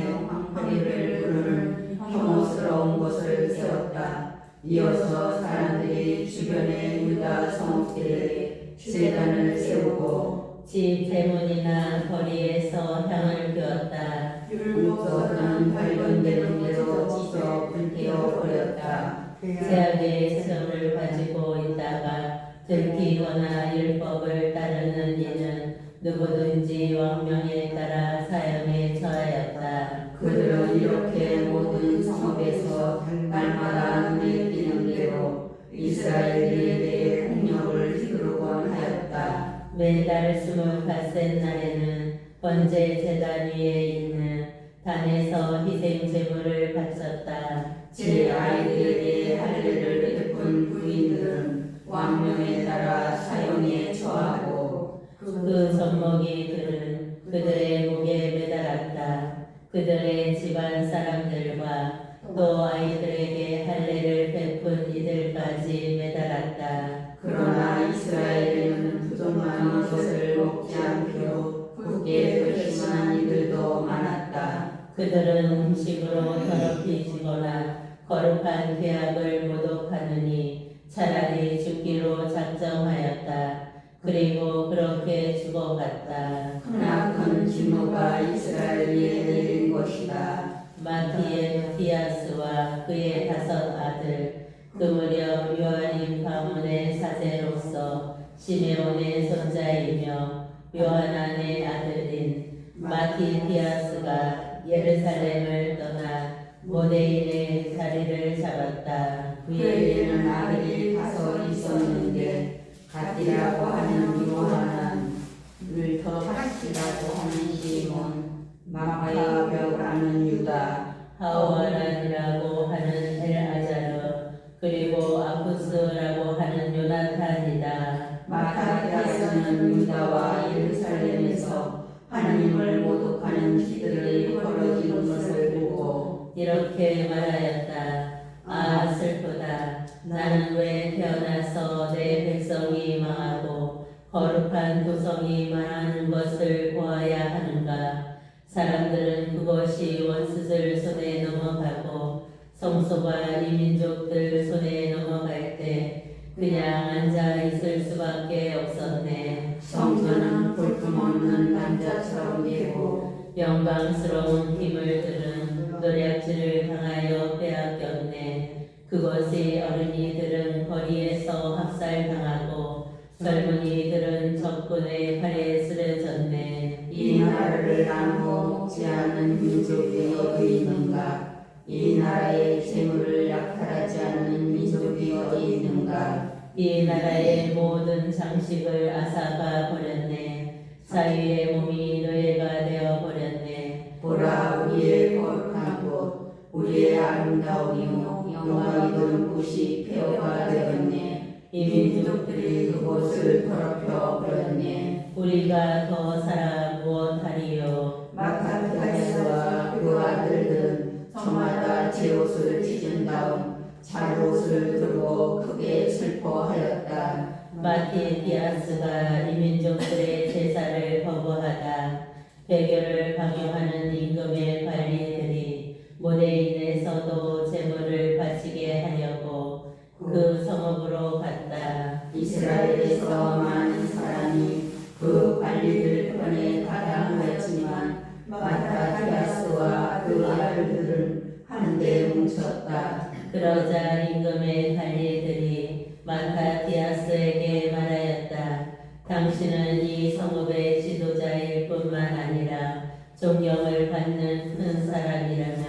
황폐를 부르는 혐오스러운 것을 세웠다. 이어서 사람들이 주변의 유다 성읍들에 제단을 세우고 집 대문이나 거리에서 향을 피웠다. 율법서는 발견되는 대로 찢어 불태워 버렸다. 제약의 시험을 가지고 있다가 들키거나 율법을 따르는 이는 누구든지 왕명에 따라 사형에 처하였다. 그들은 이렇게 모든 성읍에서 날마다 눈에 띄는 대로 이스라엘에 대해 폭력을 휘두르곤 하였다. 매달 25세 날에는 번제 제단 위에 있는 단에서 희생제물을 바쳤다. 제 아이들에게 할례를 베푼 부인들은 왕명에 따라 사형에 처하고 그 젖먹이들은 그들의 목에 매달았다. 그들의 집안 사람들과 또 아이들에게 할례를 베푼 이들까지 매달았다. 그러나 이스라엘에는 부정한 것을 먹지 않기로 굳게 결심한 이들도 많았다. 그들은 음식으로 더럽히지거나 거룩한 계약을 모독하느니 차라리 죽기로 작정하였다. 그리고 그렇게 죽어갔다. 크나큰 진노가 이스라엘에 내린 것이다. 마티에티아스와 그의 5 아들, 그 무렵 요한임 가문의 사제로서 시메온의 손자이며 요하난의 아들인 마티티아스가 예루살렘을 떠나 모데인의 자리를 잡았다. 그에게는 아들이 5 있었는데 갓디라고 하는 요하난, 율터파시라고 하는 시몬, 마가야벼라는 유다, 하와란이라고 하는 엘아자르, 그리고 아쿠스라고 하는 요나탄이다. 마타티아스는 유다와 예루살렘에서 하나님을 모독하는 시들이 벌어지는 것을 보고 이렇게 말하였다. 아 슬프다. 나는 왜 태어나서 내 백성이 망하고 거룩한 도성이 망하는 것을 보아야 하는가. 사람들은 그것이 원수들 손에 넘어가고 성소가 이 민족들 손에 넘어갈 때 그냥 앉아 있을 수밖에 없었네. 성전은 볼품없는 남자처럼 되고 영광스러운 힘을 들은 노략질을 당하여 빼앗겼네. 그곳의 어린이들은 거리에서 학살당하고 젊은이들은 적군의 팔에 쓰러졌네. 이 나라를 나누어 먹지 않은 민족이 어디 있는가? 이 나라의 재물을 약탈하지 않는 민족이 어디 있는가? 이 나라의 모든 장식을 앗아가 버렸네. 자유의 몸이 노예가 되어 버렸네. 보라, 우리의 거룩한 곳, 우리의 아름다우며 영광이던 곳이 폐허가 되었네. 이 민족들이 그곳을 더럽혀 버렸네. 우리가 더 살아 무엇하리요? 마타피아스와 그 아들들은 저마다 제 옷을 찢은 다음 잘옷을 들고 크게 슬퍼하였다. 마티디아스가 이 민족들의 제사를 거부하다. 배교를 강요하는 임금의 관리들이 무대인에서도 제물을 바치게 하려고 그 성읍으로 갔다. 이스라엘에서 많은 사람이 그 관리들 편에 가담하였지만 마타디아스와 그 아들들은 한데 뭉쳤다. 그러자 임금의 관리들이 마타디아스에게 말하였다. 당신은 이 성읍의 지도자일 뿐만 아니라 존경을 받는 큰 사람이라며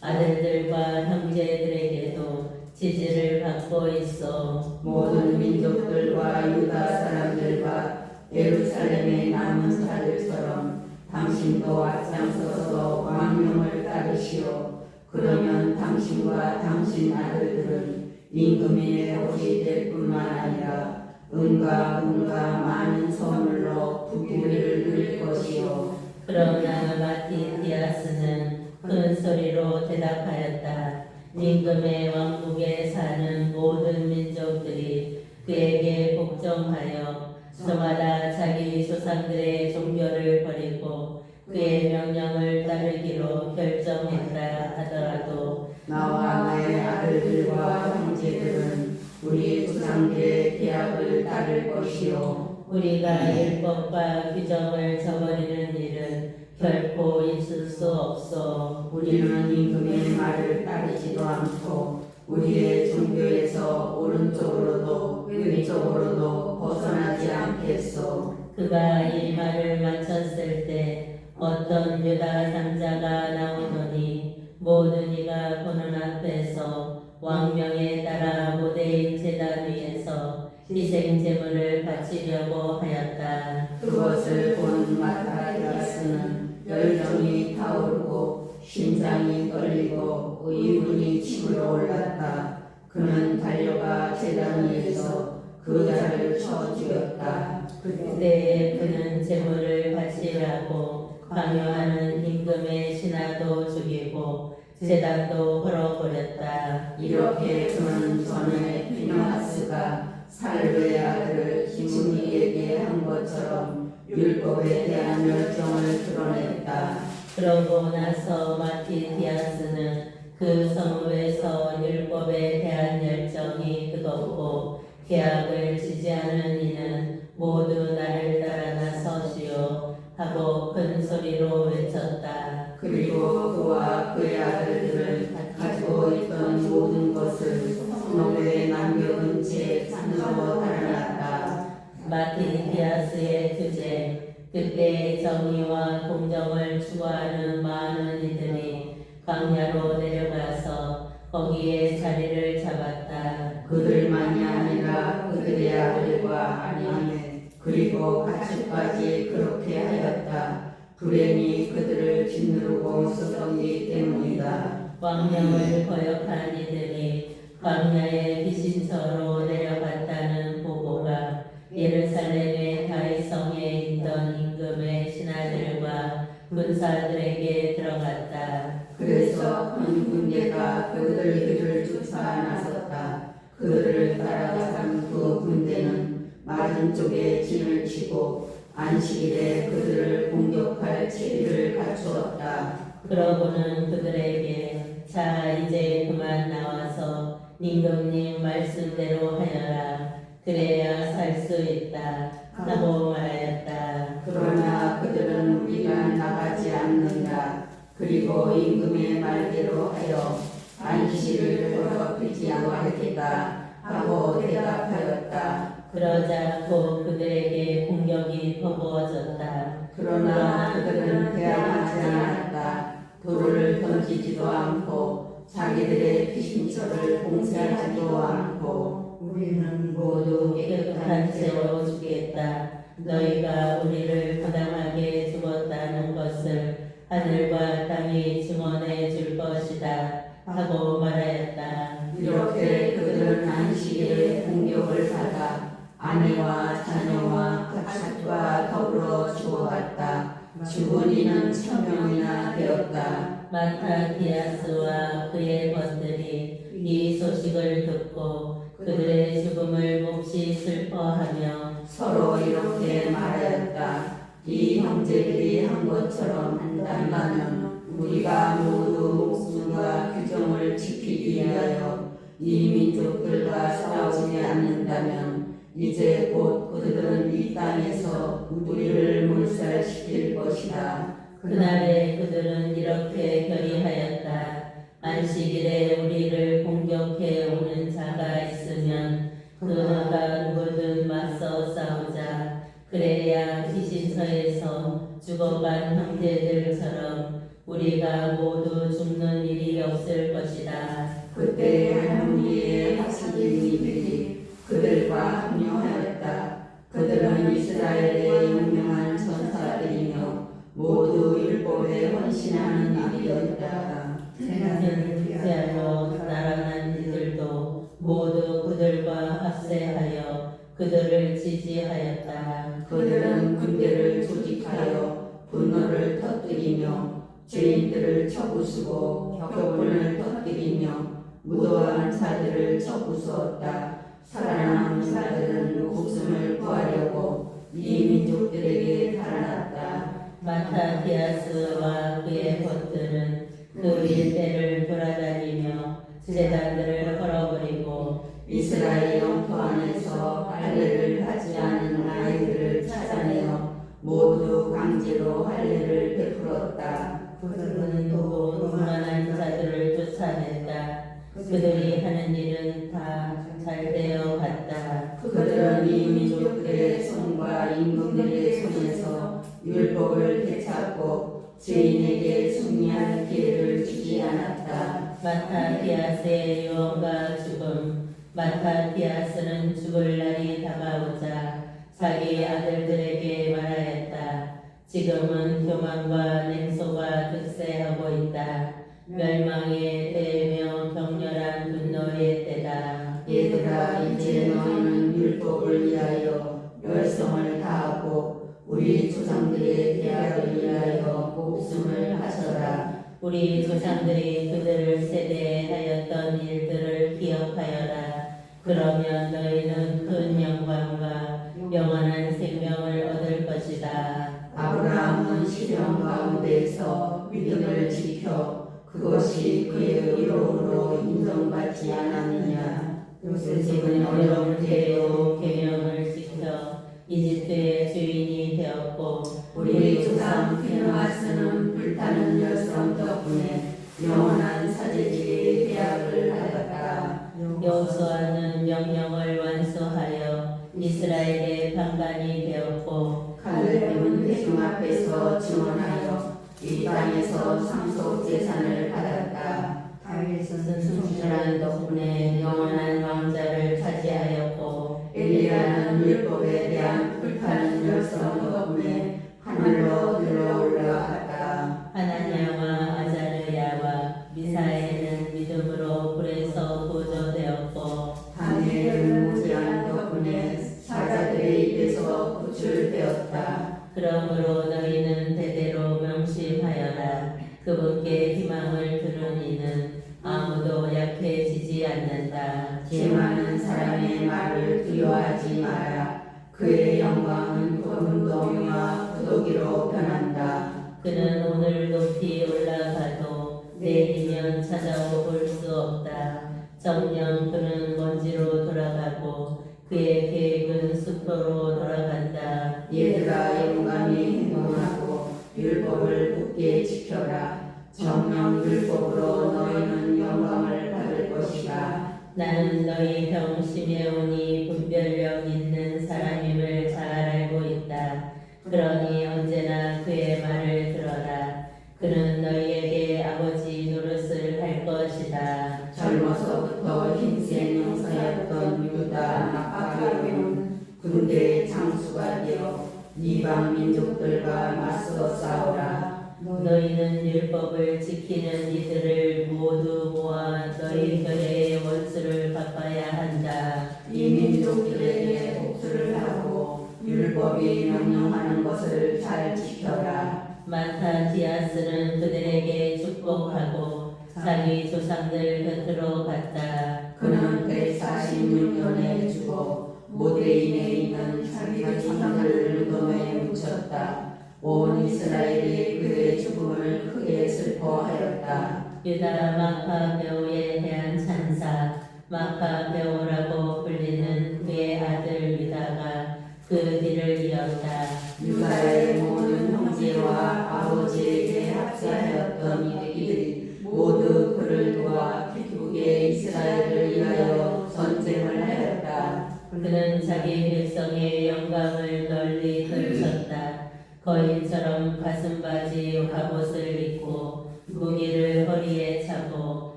아들들과 형제들에게도 지지를 받고 있어. 모든 민족들과 유다 사람들과 예루살렘의 남은 자들처럼 당신도 앞장서서 왕명을 따르시오. 그러면 당신과 당신 아들들은 임금의 옷이 될 뿐만 아니라 은과 많은 선물로 부귀를 누릴 것이요. 그러나 마티디아스는 큰 소리로 대답하였다. 임금의 왕국에 사는 모든 민족들이 그에게 복종하여 저마다 자기 조상들의 종교를 버리고 그의 명령을 따르기로 결정했다 하더라도 나와 나의 아들들과 형제들은 우리 조상들의 계약을 따를 것이요. 우리가 율법과 규정을 저버리는 일은 결코 있을 수 없어. 우리는 임금의 말을 따르지도 않고 우리의 종교에서 오른쪽으로도 왼쪽으로도 벗어나지 않겠소. 그가 이 말을 마쳤을 때 어떤 유다 상자가 나오더니 모든 이가 보는 앞에서 왕명에 따라 모대인 제단 위에서 희생 제물을 바치려고 하였다. 그것을 본 마타디아스는 열정이 타오르고 심장이 떨리고 의문이 치밀어 올랐다. 그는 달려가 제단 위에서 그 자를 쳐 죽였다. 그때 그는 제물을 바치라고 강요하는 임금의 신하도 죽이고 제단도 헐어버렸다. 이렇게 그는 전에 피느하스가 살루의 아들을 시므니에게 한 것처럼 율법에 대한 열정을 드러냈다. 그러고 나서 마티디아스는 그 성읍에서 율법에 대한 열정이 뜨겁고 계약을 지지하는 이는 모두 나를 따라 나서시오 하고 큰 소리로 외쳤다. 그리고 그와 그의 아들들을 가지고 있던 모든 것을 성읍에 남겨둔 채 산으로 달아났다. 마티디아스의 주제. 그때 정의와 공정을 추구하는 많은 이들이 광야로 내려가서 거기에 자리를 잡았다. 그들만이 아니라 그들의 아들과 아내 그리고 가축까지 그렇게 하였다. 불행이 그들을 짓누르고 있었기 때문이다. 왕명을 거역한 이들이 광야의 비신처로 내려갔다는 보고가 예루살렘의 다윗성에 있던 임금의 신하들과 군사들에게 들어갔다. 그래서 큰 군대가 그들을 쫓아 나섰다. 그들을 따라간 그 군대는 맞은쪽에 진을 치고 안식일에 그들을 공격할 체리를 갖추었다. 그러고는 그들에게 자 이제 그만 나와서 임금님 말씀대로 하여라. 그래야 살 수 있다. 하고 말하였다. 그러나 그들은 우리가 나가지 않는다. 그리고 임금의 말대로 하여 안식일을 더럽히지 않겠다 하고 대답하였다. 그러자 곧 그들에게 공격이 퍼부어졌다. 그러나 그들은 대항하지 않았다. 돌을 던지지도 않고 자기들의 피신처를 봉쇄하지도 않고 우리는 모두 깨끗한 채로 죽겠다. 너희가 우리를 부당하게 죽었다는 것을 하늘과 땅이 증언해 줄 것이다 하고 말하였다. 이렇게 그들은 안식일에 공격을 받아 아내와 자녀와 가축과 더불어 죽어갔다. 죽은 이는 1000명이나 되었다. 마타디아스와 그의 것들이 이 소식을 듣고 그들의 죽음을 몹시 슬퍼하며 서로 이렇게 말하였다. 이 형제들이 한 것처럼 한다면 우리가 모두 목숨과 규정을 지키기 위하여 이 민족들과 싸우지 않는다면 이제 곧 그들은 이 땅에서 우리를 몰살시킬 것이다. 그날에 그들은 이렇게 결의하였다. 안식일에 우리를 공격해 오는 자가 있으면 그가 누구든 맞서 싸우자. 그래야 피신처에서 죽어간 형제들처럼 우리가 모두 죽는 일이 없을 것이다. 그때 한 무리의 하시디님들이 그들과 합류하였다. 그들은 이스라엘의 유명한 전사들이며 모두 율법에 헌신하는 이들이었다. 생각을 피하여 날아난 이들도 모두 그들과 합세하여 그들을 지지하였다. 그들은 군대를 조직하여 분노를 터뜨리며 죄인들을 쳐부수고 격분을 터뜨리며 무도한 자들을 쳐부수었다. 살아남은 자들은 목숨을 구하려고 이 민족들에게 달아났다. 마타디아스와 그의 것들은 그 일대를 돌아다니며 제단들을 헐어버리고 이스라엘 영토 안에서 할례를 하지 않은 아이들을 찾아내어 모두 강제로 할례를 베풀었다. 그들은 또 교만한 자들을 쫓아냈다. 그들이 하는 일은 다 잘되어 갔다. 그들은 이 민족들의 손과 임금들의 손에서 율법을 되찾고 죄인에게 승리할 기회를 주지 않았다. 마타디아스의 유언과 죽음. 마타디아스는 죽을 날이 다가오자 자기 아들들에게 말하였다. 지금은 교만과 냉소가 득세하고 있다. 멸망의 때며 격렬한 분노의 때다. 얘들아, 이제 너희는 율법을 위하여 열성을 다하고 우리 조상들의 계약을 위하여 목숨을 바쳐라. 우리 조상들이 그들을 세대하였던 일들을 기억하여라. 그러면 너희는 큰 영광과 영원한 생명을 얻을 것이다. 아브라함은 시련 가운데서 믿음을 지켜 그것이 그의 의로움으로 인정받지 않았느냐. 요셉은 어려울 때에도 계명을 지켜 이집트의 주인이 되었고 우리 조상 피느하스는 불타는 열성 덕분에 영원한 사제지의 계약을 받았다. 여호수아는 명령을 완수하여 이스라엘의 방관이 되었고 갈렙은 대중 앞에서 증언하여 이 땅에서 상속 재산을 받았다. 다윗은 순순한 덕분에 영원한 왕자를 차지하였고 엘리야는 율법에 대한 불타는 열성 덕분에 하늘로 들어올라갔다. 하나냐와 아자르야와 미사엘은 믿음으로 불에서 구조되었고 다니엘은 무지한 덕분에 사자들의 입에서 구출되었다. 그러므로 너희는 대대로 명심하여라. 그분께 희망을 두는 이는 아무도 약해지지 않는다. 죄 많은 사람의 말을 두려워하지 마라. 그의 영광은 금동이와 구더기로 변한다. 그는 오늘 높이 올라가도 내일이면 찾아올 수 없다. 정녕 그는 먼지로 돌아가고 그의 계획은 숲으로 돌아간다. 얘들아 용감히 행동하고 율법을 굳게 지켜라. 정령 율법으로 너희는 영광을 받을 것이다. 나는 너희 병심에 오니 분별력 있는 사람임을 잘 알고 있다. 그러니 언제나 그의 말을 들어라. 그는 너희에게 아버지 노릇을 할 것이다. 젊어서부터 힘센 용사였던 유다 마카베오는 군대의 장수가 되어 이방 민족들과 맞서 싸우라. 너희는 율법을 지키는 이들을 모두 모아 너희 결의 원수를 갚아야 한다. 이 민족들에게 복수를 하고 율법이 명령하는 것을 잘 지켜라. 마타디아스는 그들에게 축복하고 자기 조상들 곁으로 갔다. 그는 146년에 죽어 모데인에 있는 자기 조상들을 무덤에 묻혔다. 온 이스라엘이 그의 죽음을 크게 슬퍼하였다. 유다 마카베오에 대한 찬사, 마카베오라고 불리는 그의 아들 유다가 그 뒤를 이었다. 유다의 모든 형제와 아버지에게 합세하였던 이들이 모두 그를 도와 기쁘게 이스라엘을 위하여 전쟁을 하였다. 그는 자기 백성의 영광을 널리 펼쳤다. 거인처럼 가슴바지 갑옷을 입고 무기를 허리에 차고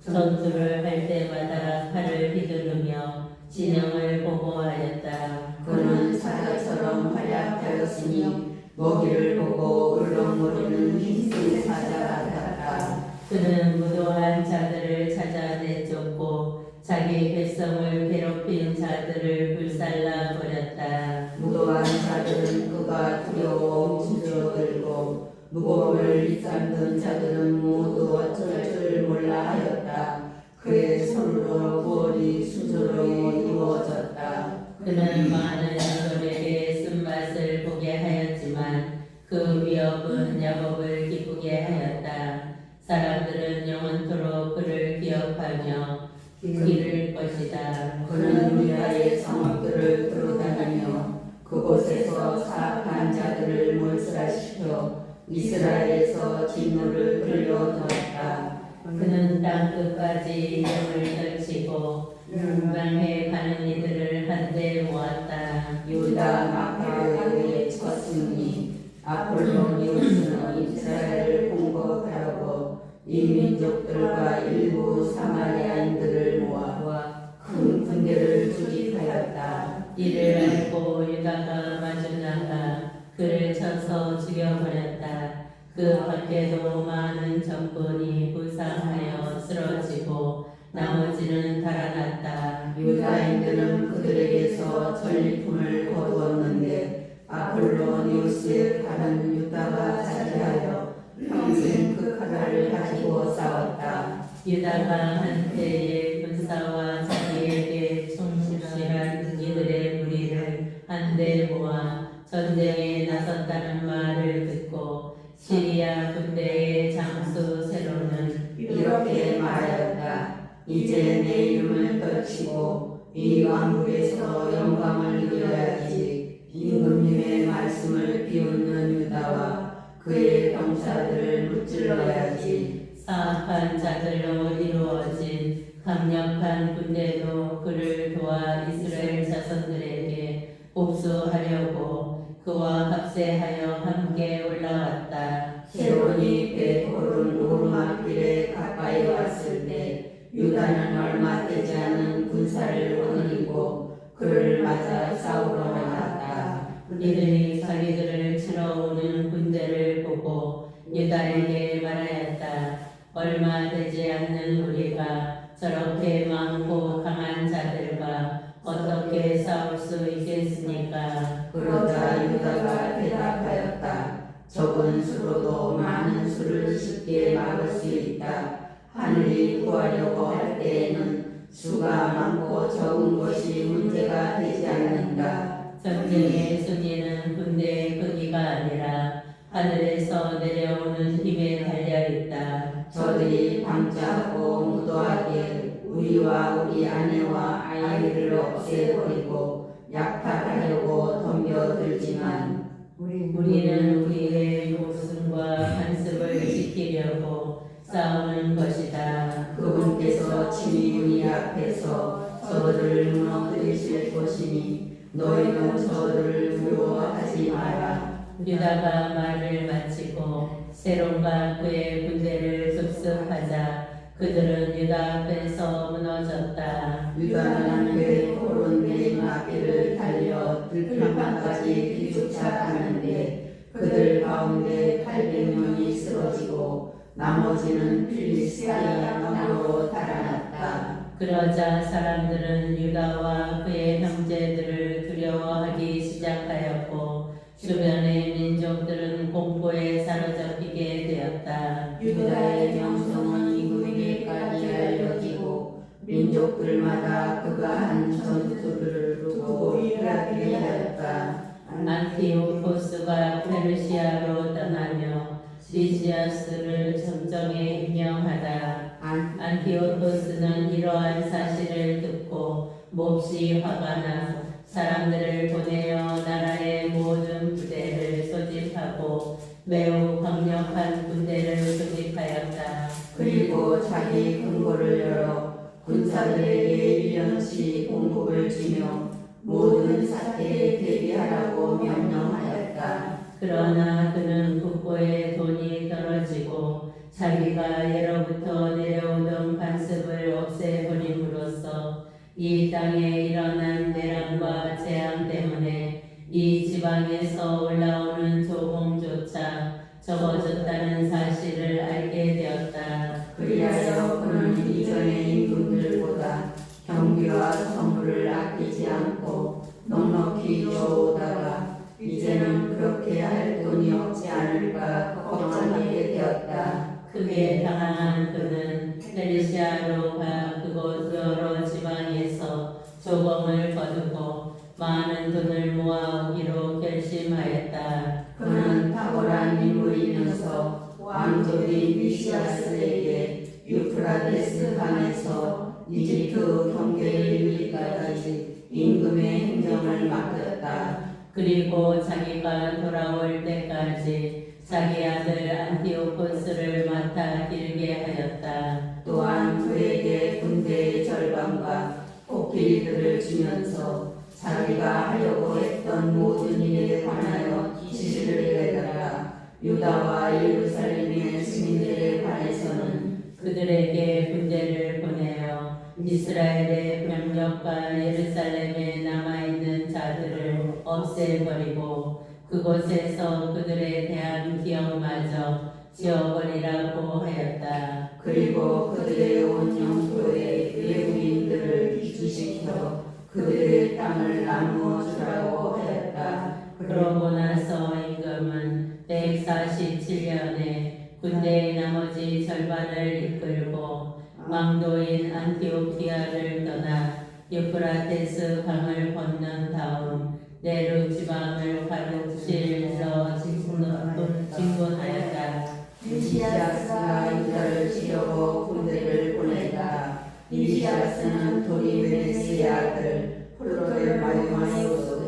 전투를 할 때마다 칼을 휘두르며 진영을 보고하였다. 그는 사자처럼 활약하였으니 먹이를 보고 울렁거리는 흰색 사자 같았다. 그는 무도한 자들을 찾아 내쫓고 자기 백성을 괴롭힌 자들을 불살라 버렸다. 무도한 자들은 그가 두려워 움츠러들고 무거움을 일삼던 자들은 모두 어쩔 줄 몰라 하였다. 그의 손으로 구월이 수저로 이루어졌다. 그는 많은 사람에게 쓴맛을 보게 하였지만 그 위협은 야곱을 기쁘게 하였다. 사람들은 영원토록 그를 기억하며 기를 것이다. 그는 유다의 성읍들을 돌아다니며 그곳에서 사악한 자들을 몰살시켜 이스라엘에서 진노를 흘려놓았다. 그는 땅 끝까지 영을 떨치고 멸망해 가는 이들을 한데 모았다. 유다 마카베오의 첫 승리. 아폴로니우스는 이스라엘을 공격하려고 이 민족들과 일부 사마리아인들을 모아 큰 군대를 조직하였다. 이를 알고 유다가 마주 나가 그를 쳐서 죽여버렸다. 그 밖에도 많은 적군이 부상하여 쓰러지고 나머지는 달아났다. 유다인들은 그들에게서 전리품을 거두었는데 아폴로니우스의 칼은 유다가 차지하여 평생 그 칼을 가지고 싸웠다. 유다가 한때의 군사와 자기에게 충실한 이들의 무리를 한데 모아 전쟁에 나섰다는 말을 듣고 시리아 군대의 장수 세로는 이렇게 말하였다. 이제 내 이름을 떨치고 이 왕국에서 영광을 누려야지. 임금님의 말씀을 비웃는 유다와 그의 병사들을 무찔러야지. 사악한 자들로 이루어진 강력한 군대도 그를 도와 이스라엘 자손들에게 복수하려고 그와 합세하여 함께 올라왔다. 세론이 베토른 오르막길에 가까이 왔을 때 유다는 얼마 되지 않은 군사를 거느리고 그를 맞아 싸우러 나갔다. 이들이 자기들을 치러 오는 군대를 보고 유다에게 말하였다. 얼마 되지 않는 우리가 저렇게 많고 강한 자들과 어떻게 싸울 수 있겠습니까? 그러자 유다가 대답하였다. 적은 수로도 많은 수를 쉽게 막을 수 있다. 하늘이 구하려고 할 때에는 수가 많고 적은 것이 문제가 되지 않는다. 전쟁의 승리는 군대의 크기가 아니라 하늘에서 내려오는 힘에 달려있다. 저들이 방자하고 무도하게 우리와 우리 아내와 아이를 없애버리고 약탈하려고 덤벼들지만 주님께서 친히 우리 앞에서 저들을 무너뜨리실 것이니 너희는 저들을 두려워하지 마라. 유다가 말을 마치고 세론과 그의 군대를 급습하자 그들은 유다 앞에서 무너졌다. 유다는 그 호론의 마귀를 달려 들판까지 뒤쫓아가는데 그들 가운데 800명이 쓰러지고 나머지는 필리스티아 땅으로 달아났다. 그러자 사람들은 유다와 그의 형제들을 두려워하기 시작하였고 주변의 민족들은 공포에 사로잡히게 되었다. 유다의 명성은 이구에게까지 알려지고 민족들마다 그가 한 전투들을 두고 일하게 하였다. 안티오코스가 페르시아로 떠나며 리지아스를 점정에 임명하다. 안티오코스는 이러한 사실을 듣고 몹시 화가 나 사람들을 보내어 나라의 모든 부대를 소집하고 매우 강력한 군대를 조직하였다. 그리고 자기 금고를 열어 군사들에게 1년치 공급을 주며 모든 사태에 대비하라고 명령하였다. 그러나 그는 국고에 돈이 떨어지고 자기가 예로부터 내려오던 관습을 없애버림으로써 이 땅에 일어난 내란과 재앙 때문에 이 지방에서 올라오는 조공조차 적어졌다는 사실을 알게 되었다. 그리하여 그는 이전의 임금들보다 경비와 선물을 아끼지 않고 넉넉히 줘오다가 이제는 그렇게 할 돈이 없지 않을까 걱정하게 되었다. 크게 당황한 그는 페르시아로 가 그곳 여러 지방에서 조공을 거두고 많은 돈을 모아오기로 결심하였다. 그는 탁월한 인물이면서 왕족인 미시아스에게 유프라데스 강에서 이집트 경계를 이르기까지 임금의 행정을 맡겼다. 그리고 자기가 돌아올 때까지 자기 아들 안티오코스를 맡아 길게 하였다. 또한 그에게 군대의 절반과 코끼리들을 주면서 자기가 하려고 했던 모든 일에 관하여 지시를 내렸다. 유다와 예루살렘의 시민들에 관해서는 그들에게 군대를 보내어 이스라엘의 병력과 예루살렘에 남아있는 자들을 없애버리고 그곳에서 그들에 대한 기억마저 지워버리라고 하였다. 그리고 그들의 온 영토에 외국인들을 이주시켜 그들의 땅을 나누어 주라고 하였다. 그러고 나서 임금은 147년에 군대의 나머지 절반을 이끌고 왕도인 안티오키아를 떠나 유프라테스 강을 건넌 다음 네루 지방을 가득 실러 진군하였다. 미시아스가 유다를 치려고 군대를 보냈다. 미시아스는 도리베네스의 아들 프로토마이오스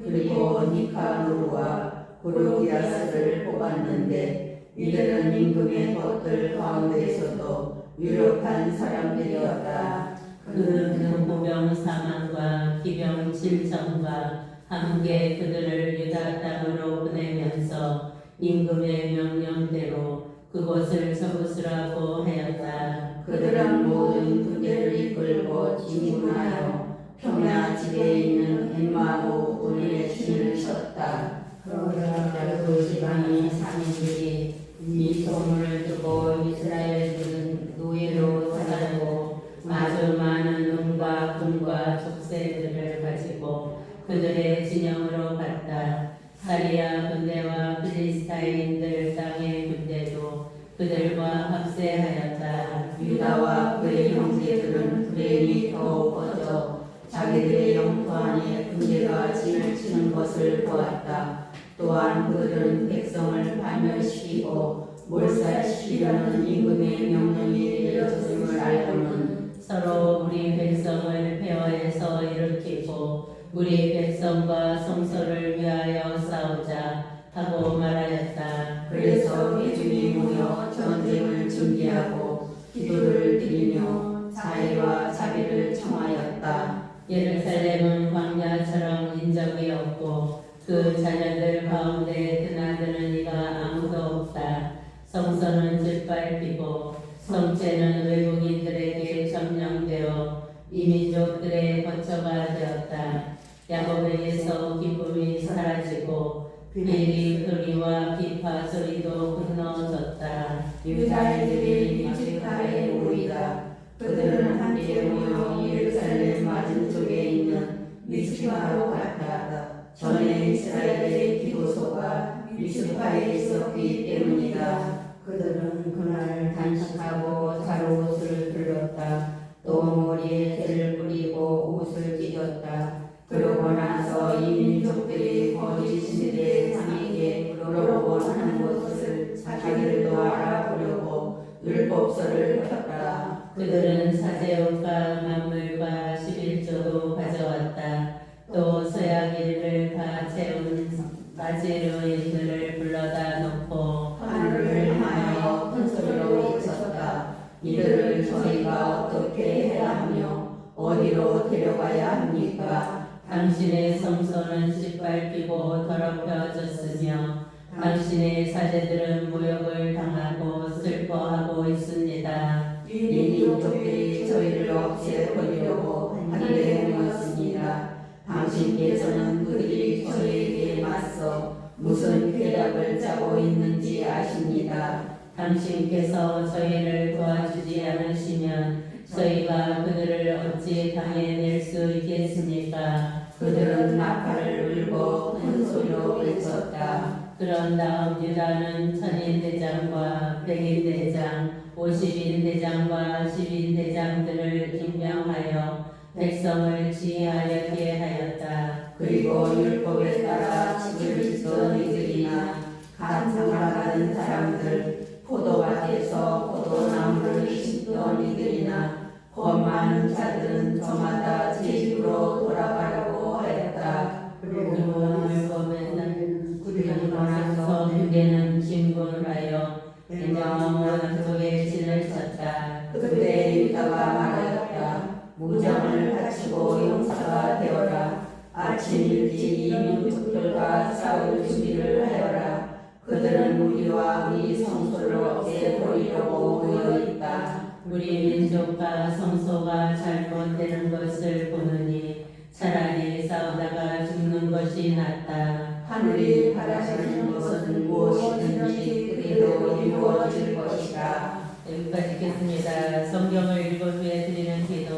그리고 니카노르와 고르기아스를 뽑았는데 이들은 임금의 것들 가운데서도 유력한 사람들이었다. 그는 보병 4만과 기병 7천과 함께 그들을 유다 땅으로 보내면서 임금의 명령대로 그곳을 서부수라고 하였다. 그들은 모든 군대를 이끌고 진군하여 평야 지대에 있는 엠마오 군인의 신을 쳤다. 그러자 그 지방의 상인들이 이 소문을 듣고 이스라엘들은 노예로 사려고 아주 많은 은과 금과 족쇄들을 가지고 그들의 진영으로 갔다. 사리아 군대와 필리스타인들 땅의 군대도 그들과 합세하였다. 유다와 그의 형제들은 불행이 더욱 커져 자기들의 영토 안에 군대가 진을 치는 것을 보았다. 또한 그들은 백성을 파멸시키고 몰살시키려는 임금의 명령이 내려졌음을 알고는 서로 우리 백성을 폐허해서 일으키고 우리 백성과 성소를 위하여 싸우자 하고 말하였다. 그래서 회중이 모여 전쟁을 준비하고 기도를 드리며 자애와 자비를 청하였다. 예루살렘은 광야처럼 인적이 없고 그 자녀들 가운데 드나드는 이가 아무도 없다. 성소는 짓밟히고 성체는 외국인들에게 점령되어 이민족들의 거처가 되었다. 야곱에게서 기쁨이 사라지고 비리 소리와 기파 소리도 끊어졌다. 유다인들이 미즈파에 모이다. 그들은 함께 모여 예루살렘 맞은쪽에 있는 미즈파로 갔다. 전에 이스라엘의 기도소가 미즈파에 있었기 때문이다. 그들은 그날 단식하고 자루옷을 둘렀다. 또 머리에 때를 뿌리고 옷을 찢었다. 그러고 나서 이 민족들이 거짓 신들의 상에게 여러 번 하는 것을 자기들도 알아보려고 율법서를 폈다. 그들은 사제옷과 만물과 11조도 가져왔다. 또 서야기를 다 채운 바지로인들을 불러다 놓고 하늘을 향하여 큰 소리로 외쳤다. 이들을 저희가 어떻게 해야 하며 어디로 데려가야 합니까? 당신의 성소는 짓밟히고 더럽혀졌으며 당신의 사제들은 모욕을 당하고 슬퍼하고 있습니다. 이 민족들이 저희를 없애버리려고 하늘에 모였습니다. 당신께서는 그들이 저희에게 맞서 무슨 계략을 짜고 있는지 아십니다. 당신께서 저희를 도와주지 않으시면 저희가 그들을 어찌 당해낼 수 있겠습니까? 그들은 나팔을 불고 큰 소리로 외쳤다. 그런 다음 유다는 천인대장과 백인대장, 50인대장과 10인대장들을 임명하여 백성을 지휘하려게 하였다. 그리고 율법에 따라 집을 짓던 이들이나 감상하는 사람들, 포도밭에서 포도나무를 심던 이들이나 겁 많은 자들은 저마다 제 집으로 돌아가려고 하였다. 그리고 율법에는 그리고 나서 유대는 진군을 하여 에나와 쪽에 진을 쳤다. 그때 유다가 말하였다. 무장을 갖추고 용사가 되어라. 아침 일찍 이 민족들과 싸울 준비를 하여라. 그들은 우리와 우리 성소를 없애버리려고 모여있다. 우리 민족과 성소가 잘못되는 것을 보느니 차라리 싸우다가 죽는 것이 낫다. 하늘이 바라시는 것은 무엇이든지 그래도 이루어질 것이다. 여기까지 읽겠습니다. 성경을 읽은 후에 드리는 기도.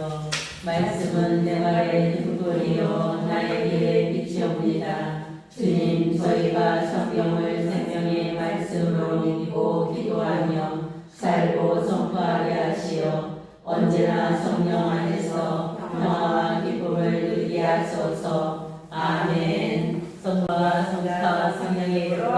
말씀은 내 발의 등불이요 나의 길의 빛이옵니다. 주님, 저희가 성경을 생명의 말씀으로 믿고 기도하며 살고 선포하게 하시어 언제나 성령 안에서 평화와 기쁨을 누리게 하소서. 아멘. 성부와 성자와 성령의 이름으로